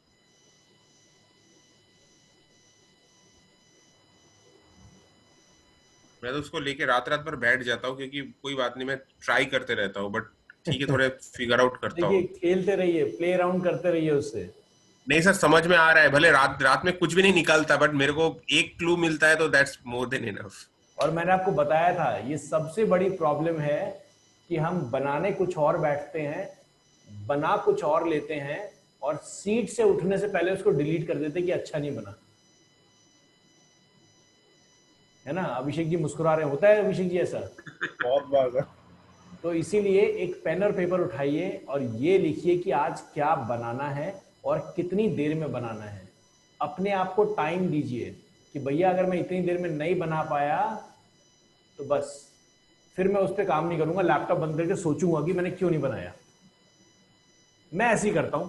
मैं तो उसको लेके रात रात भर बैठ जाता हूँ, क्योंकि कोई बात नहीं, मैं ट्राई करते रहता हूँ, बट ठीक है थोड़े फिगर आउट करता देखिए हूँ। खेलते रहिए, प्ले अराउंड करते रहिए उससे। नहीं सर, समझ में आ रहा है, भले रात रात में कुछ भी नहीं निकलता, बट मेरे को एक क्लू मिलता है तो दैट्स मोर देन इनफ। और मैंने आपको बताया था ये सबसे बड़ी प्रॉब्लम है कि हम बनाने कुछ और बैठते हैं, बना कुछ और लेते हैं, और सीट से उठने से पहले उसको डिलीट कर देते कि अच्छा नहीं बना, है ना। अभिषेक जी मुस्कुरा रहे, होता है अभिषेक जी ऐसा। बहुत बार सर। तो इसीलिए एक पेन और पेपर उठाइए और ये लिखिए कि आज क्या बनाना है और कितनी देर में बनाना है। अपने आप को टाइम दीजिए कि भैया अगर मैं इतनी देर में नहीं बना पाया तो बस फिर मैं उस पर काम नहीं करूंगा, लैपटॉप बंद करके सोचूंगा कि मैंने क्यों नहीं बनाया। मैं ऐसे ही करता हूं।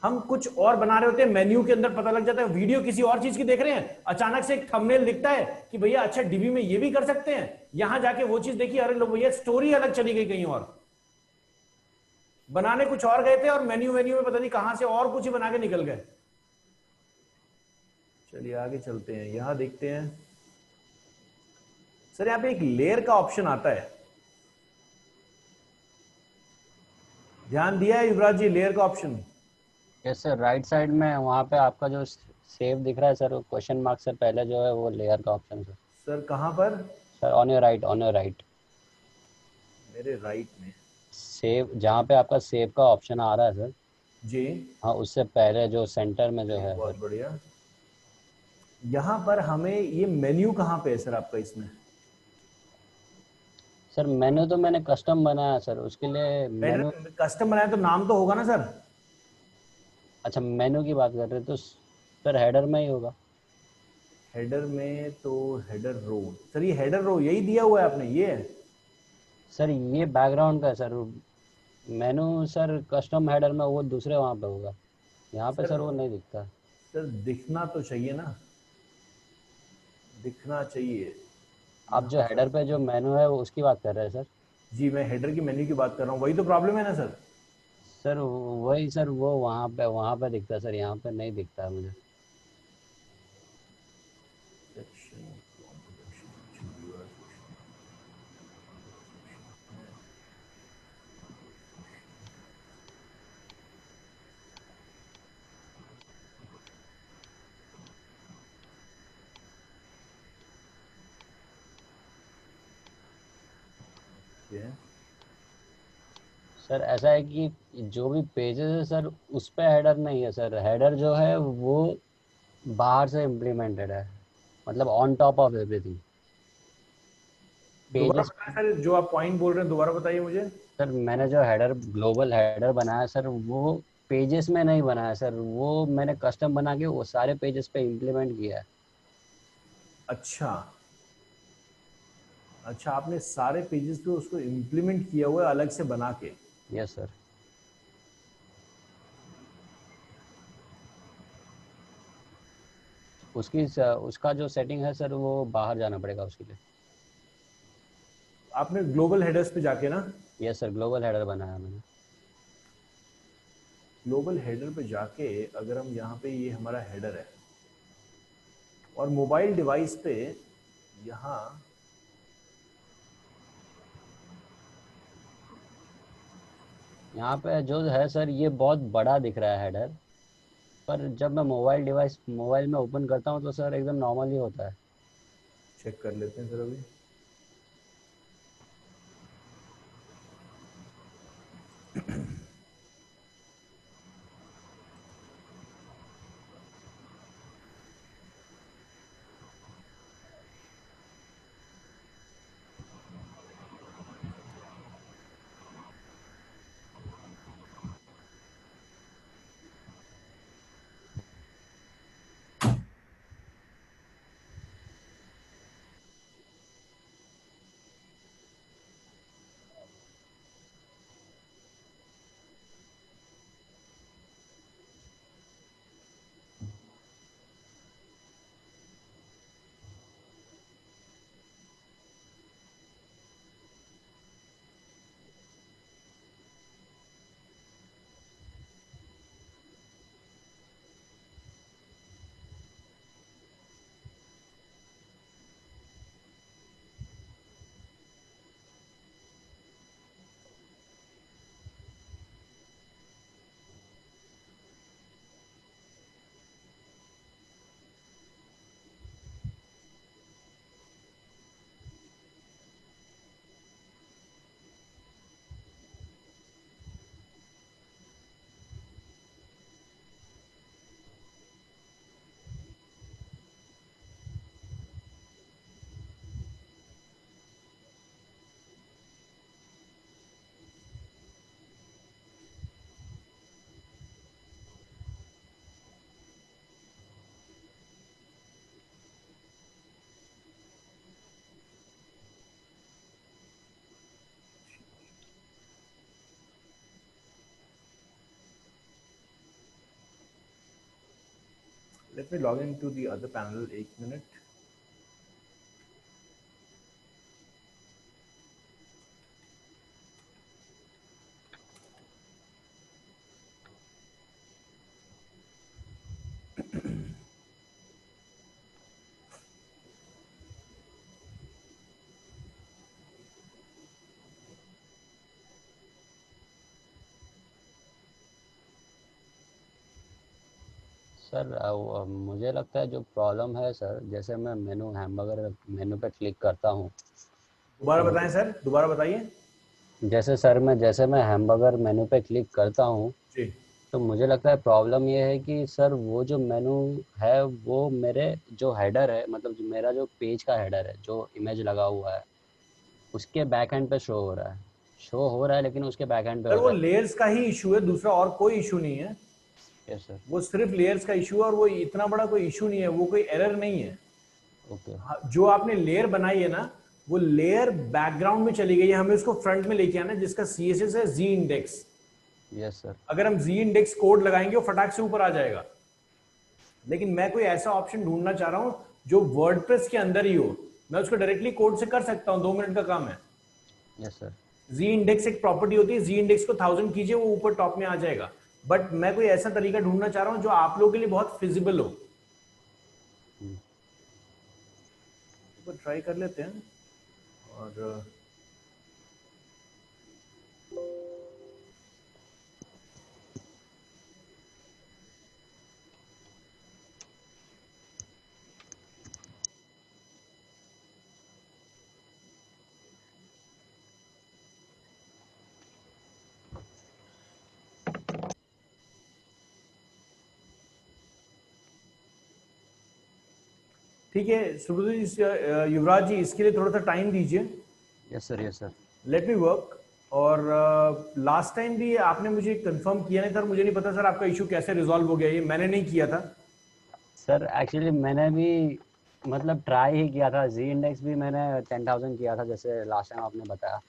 हम कुछ और बना रहे होते हैं, मेन्यू के अंदर पता लग जाता है, वीडियो किसी और चीज की देख रहे हैं, अचानक से एक थंबनेल दिखता है कि भैया अच्छा डीबी में ये भी कर सकते हैं, यहां जाके वो चीज देखी, अरे लो भैया स्टोरी अलग चली गई कहीं और, बनाने कुछ और गए थे और मेन्यू मेन्यू में पता नहीं कहां से और कुछ ही बना के निकल गए। चलिए आगे चलते हैं, यहां देखते हैं सर, यहां पे एक लेयर का ऑप्शन आता है, ध्यान दिया है युवराज जी लेयर का option? Yes sir, right side में वहाँ पे आपका जो सेव दिख रहा है सर, क्वेश्चन मार्क से पहले जो है वो लेयर का ऑप्शन सर। सर कहां पर? Sir on your right, on your right. मेरे राइट में सेव, जहाँ पे आपका सेव का ऑप्शन आ रहा है सर, जी, हाँ उससे पहले जो सेंटर में जो है बहुत सर। बढ़िया। यहां पर हमें ये मेन्यू कहां पे है सर आपका इसमें? सर मेन्यू तो मैंने कस्टम बनाया सर, उसके लिए मेन्यू। कस्टम बनाया तो नाम तो होगा ना सर? अच्छा मेन्यू की बात कर रहे हैं तो सर हेडर में ही होगा। हेडर में तो हेडर रो, सर ये हेडर रो यही दिया हुआ है आपने, ये है? सर ये बैकग्राउंड का है sir, menu sir custom header में वो दूसरे वहाँ पे होगा, यहाँ पे सर सर वो नहीं दिखता। सर दिखना तो चाहिए ना, दिखना चाहिए आप जो यहाँ हेडर पर। पे जो मेन्यू है वो उसकी बात कर रहे हैं सर? जी मैं हेडर की मेन्यू की बात कर रहा हूँ, वही तो प्रॉब्लम है ना सर? सर वही सर, वो वहाँ पे दिखता है सर, यहाँ पे नहीं दिखता है मुझे। सेक्शन सर ऐसा है कि जो भी पेजेस है सर उस पे हेडर नहीं है सर, हेडर जो है वो बाहर से इम्प्लीमेंटेड है, मतलब ऑन टॉप ऑफ एवरीथिंग दोबारा पेजेस। बताएं सर, जो आप पॉइंट बोल रहे हैं दोबारा बताइए मुझे। सर मैंने जो हेडर, ग्लोबल हेडर बनाया सर, वो पेजेस में नहीं बनाया सर, वो मैंने कस्टम बना के वो सारे पेजेस पे इम्प्लीमेंट किया है। अच्छा अच्छा, आपने सारे पेजेस पे उसको इम्प्लीमेंट किया हुआ है अलग से बना के? Yes sir. उसका जो सेटिंग है सर वो बाहर जाना पड़ेगा उसके लिए। आपने ग्लोबल हेडर्स पे जाके ना, यस सर, ग्लोबल हेडर बनाया मैंने। ग्लोबल हेडर पे जाके अगर हम यहाँ पे, ये हमारा हेडर है और मोबाइल डिवाइस पे यहाँ यहाँ पे जो है सर ये बहुत बड़ा दिख रहा है हेडर, पर जब मैं मोबाइल में ओपन करता हूँ तो सर एकदम नॉर्मल ही होता है। चेक कर लेते हैं सर अभी। Let me log into the other panel. 1 minute. Sir मुझे लगता है जो प्रॉब्लम है सर, जैसे मैं मेनू हैमबर्गर मेनू पे क्लिक करता हूँ, दोबारा बताएं सर, दोबारा बताइए। जैसे मैं हैमबर्गर मेनू पे क्लिक करता हूँ, जी। तो मुझे लगता है प्रॉब्लम ये है कि सर वो जो मेनू है वो मेरे जो हेडर है, मतलब जो मेरा जो पेज का हेडर है जो इमेज लगा हुआ है उसके बैक एंड पे शो हो रहा है लेकिन उसके बैक एंड पे सर हो वो रहा है। लेयर्स का ही इशू है, दूसरा और कोई इशू नहीं है। Yes sir. वो सिर्फ लेयर्स का इशू है और वो इतना बड़ा कोई इशू नहीं है, वो कोई एरर नहीं है। ओके। जो आपने लेयर बनाई है ना, वो लेयर बैकग्राउंड में चली गई है, हमें उसको फ्रंट में लेके आना है, जिसका सीएसएस है जी इंडेक्स। Yes sir. अगर हम जी इंडेक्स कोड लगाएंगे वो फटाक से ऊपर आ जाएगा। लेकिन मैं कोई ऐसा ऑप्शन ढूंढना चाह रहा हूं जो वर्डप्रेस के अंदर ही हो, मैं उसको डायरेक्टली कोड से कर सकता हूं, 2 मिनट का काम है। Yes sir. जी इंडेक्स एक प्रॉपर्टी होती है, जी इंडेक्स को 1000 कीजिए, वो ऊपर टॉप में आ जाएगा। बट मैं कोई ऐसा तरीका ढूंढना चाह रहा हूं जो आप लोगों के लिए बहुत फिजिबल हो। ट्राई कर लेते हैं। और ठीक है सुब्रत जी, युवराज जी, इसके लिए थोड़ा सा टाइम दीजिए। Yes sir. Yes sir. Let me work. और लास्ट टाइम भी आपने मुझे कंफर्म किया नहीं था, मुझे नहीं पता सर आपका इशू कैसे रिजॉल्व हो गया, ये मैंने नहीं किया था। सर एक्चुअली मैंने भी मतलब ट्राई ही किया था, जी इंडेक्स भी मैंने 10,000 किया था जैसे लास्ट टाइम आपने बताया,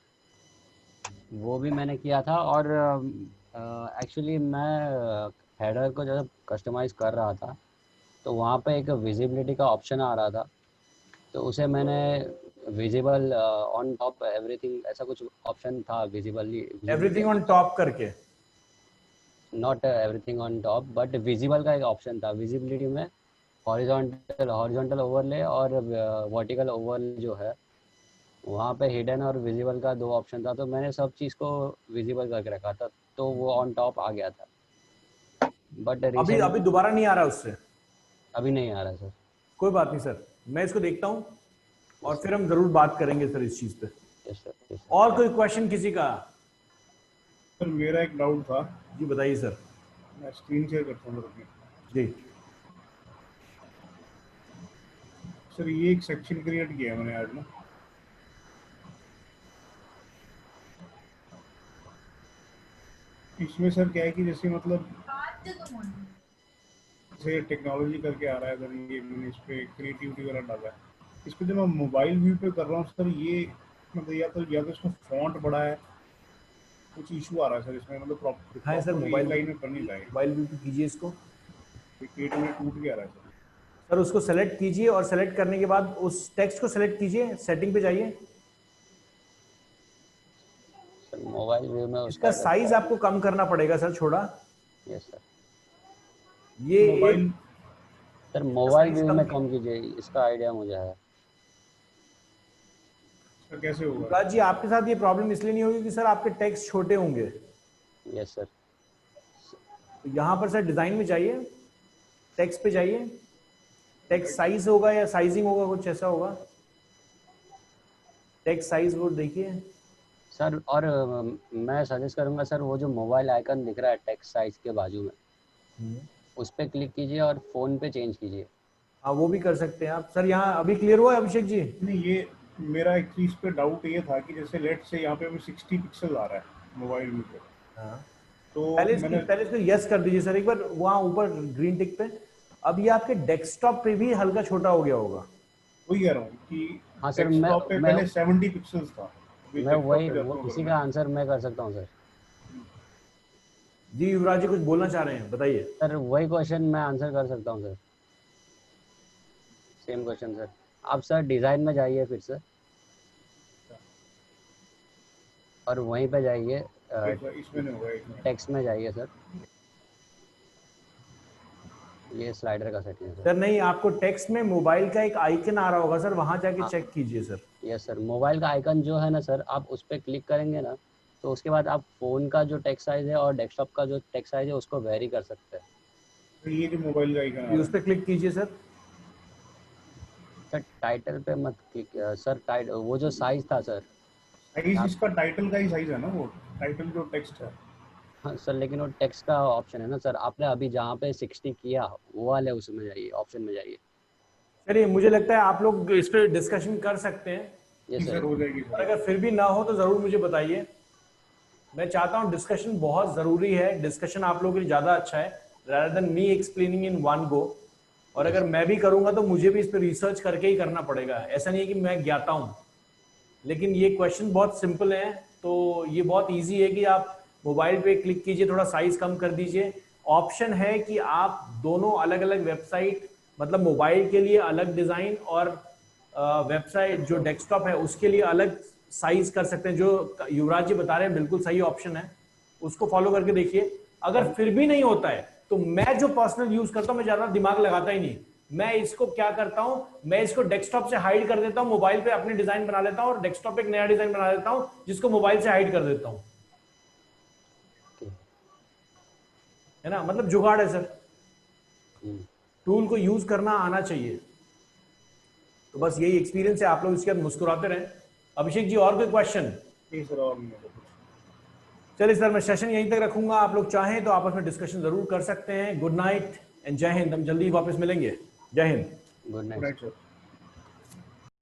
वो भी मैंने किया था। और एक्चुअली मैं हेडर को जब कस्टमाइज कर रहा था तो वहाँ पे एक विजिबिलिटी का ऑप्शन आ रहा था, तो उसे मैंने विजिबल ऑन टॉप एवरीथिंग ऐसा कुछ ऑप्शन था, विजिबिलिटी एवरीथिंग ऑन टॉप करके। Not everything on top but visible का एक ऑप्शन था। विजिबिलिटी में हॉरिजॉन्टल ओवरले और वर्टिकल ओवरले जो है वहाँ पे हिडन और विजिबल का 2 ऑप्शन था, तो मैंने सब चीज़ को विजिबल करके रखा था तो वो ऑन टॉप आ गया था। बट अभी अभी रिसेंटली दोबारा नहीं आ रहा उससे? अभी नहीं आ रहा सर। कोई बात नहीं सर, मैं इसको देखता हूँ और यस फिर सर। हम जरूर बात करेंगे सर इस चीज पे। Yes sir. यस और सर। कोई क्वेश्चन किसी का? सर मेरा एक डाउट था। जी बताइए सर। मैं स्क्रीन शेयर करता हूँ अपनी। जी सर ये एक सेक्शन क्रिएट किया है मैंने आज ना, इसमें सर क्या है कि जैसे मतलब जैसे टेक्नोलॉजी करके आ रहा है, अगर ये मैंने इस पे क्रिएटिविटी वगैरह डाला है, इस पे जब मैं मोबाइल व्यू पे कर रहा हूँ सर, ये मतलब या तो इसमें फॉन्ट बड़ा है, कुछ इशू आ रहा है सर इसमें, मतलब दिखाएं सर, प्रॉपर एक मोबाइल लाइन में कर नहीं रहा है, मोबाइल व्यू पे कीजिए इसको क्रिएटिविटी टूट गया रहा है सर। सर। उसको सेलेक्ट कीजिए और सेलेक्ट करने के बाद उस टेक्स्ट को सेलेक्ट कीजिए, सेटिंग पे जाइए। सर मोबाइल व्यू में इसका उसका साइज आपको कम करना पड़ेगा सर, छोड़ा। Yes sir. ये mobile sir mobile size view कम। में कम कीजिए, इसका आइडिया मुझे है। सर कैसे होगा? युवराज जी, आपके साथ ये प्रॉब्लम इसलिए नहीं होगी कि सर आपके टेक्स्ट छोटे होंगे। Yes sir. तो यहाँ पर सर डिजाइन में जाइए, टेक्स्ट पे जाइए, टेक्स्ट साइज होगा या साइजिंग होगा, कुछ ऐसा होगा, टेक्स्ट साइज वो देखिए। सर और मैं सजेस्ट करूंगा सर, वो जो मोबाइल आइकन दिख रहा है टेक्स्ट साइज के बाजू में, उस पर क्लिक कीजिए और फ़ोन पे चेंज कीजिए। हाँ वो भी कर सकते हैं आप सर। यहाँ अभी क्लियर हुआ है अभिषेक जी? नहीं, ये मेरा एक चीज पे डाउट ये था कि जैसे लेट से यहाँ पे अभी 60 पिक्सल आ रहा है मोबाइल व्यू पे, हाँ तो मैंने पहले इसको यस कर दीजिए सर एक बार, वहाँ ऊपर ग्रीन टिक पे। अब ये आपके डेस्कटॉप पे भी हल्का छोटा हो गया होगा। वही कह रहा हूँ कि हाँ सर, डेस्कटॉप पे पहले 70 पिक्सल्स था, अभी मैं डेस्कटॉप वही पे जाता हूँ अगर इसी मैं। का आंसर मैं कर सकता हूँ सर। जी युवराज जी कुछ बोलना चाह रहे हैं, बताइए। सर वही क्वेश्चन मैं आंसर कर सकता हूँ सर। Same question sir. आप सर डिज़ाइन में जाइए फिर से और वहीं पे जाइए इसमें नहीं होगा, इसमें टेक्स्ट में जाइए सर। ये स्लाइडर का सेटिंग है सर सर। नहीं, आपको टेक्स्ट में मोबाइल का एक आइकन आ रहा होगा सर, वहां जाके हाँ। चेक कीजिए सर। यस सर, मोबाइल का आइकन जो है ना सर, आप उस पर क्लिक करेंगे ना तो उसके बाद आप फ़ोन का जो टेक्स्ट साइज़ है और डेस्कटॉप का जो टेक्स्ट साइज़ है उसको वेरी कर सकते हैं। तो ये जो मोबाइल का आइकन आ ये रहा उस पर क्लिक कीजिए सर। सर टाइटल पे मत क्लिक सर, वो जो साइज़ था सर। है, साइज आप इसका टाइटल का ही साइज है ना, वो टाइटल जो टेक्स्ट है। हाँ सर, लेकिन वो टेक्स्ट का ऑप्शन है ना सर, आपने अभी जहाँ पे 60 किया वो वाले उसमें जाइए, ऑप्शन में जाइए। चलिए, मुझे लगता है आप लोग इस पर डिस्कशन कर सकते हैं, ये जी सर, सर। हो जाएगी और सर। अगर फिर भी ना हो तो जरूर मुझे बताइए। मैं चाहता हूं, डिस्कशन बहुत जरूरी है, डिस्कशन आप लोगों के लिए ज्यादा अच्छा है rather than me explaining in one go. और यस अगर मैं भी करूंगा तो मुझे भी इस पर रिसर्च करके ही करना पड़ेगा, ऐसा नहीं है कि मैं ज्ञाता हूं। लेकिन ये क्वेश्चन बहुत सिंपल है, तो ये बहुत इजी है कि आप मोबाइल पे क्लिक कीजिए, थोड़ा साइज कम कर दीजिए। ऑप्शन है कि आप दोनों अलग अलग वेबसाइट, मतलब मोबाइल के लिए अलग डिजाइन और वेबसाइट जो डेस्कटॉप है उसके लिए अलग साइज कर सकते हैं। जो युवराज जी बता रहे हैं बिल्कुल सही ऑप्शन है, उसको फॉलो करके देखिए। अगर फिर भी नहीं होता है तो मैं जो पर्सनल यूज करता हूं, मैं ज्यादा दिमाग लगाता ही नहीं। मैं इसको क्या करता हूं, मैं इसको डेस्कटॉप से हाइड कर देता हूं, मोबाइल पे अपने डिजाइन बना लेता हूं और डेस्कटॉप पे एक नया डिजाइन बना देता हूं जिसको मोबाइल से हाइड कर देता हूं। है ना, मतलब जुगाड़ है सर। टूल को यूज करना आना चाहिए। तो बस यही एक्सपीरियंस है, आप लोग इसके बाद मुस्कुराते रहें। अभिषेक जी, और कोई क्वेश्चन? जी सर, और नहीं होगा कुछ। चलिए सर, मैं सेशन यहीं तक रखूंगा। आप लोग चाहें तो आपस में डिस्कशन जरूर कर सकते हैं। गुड नाइट एंड जय हिंद। हम जल्दी वापस मिलेंगे। जय Hind. Good night. Right sir.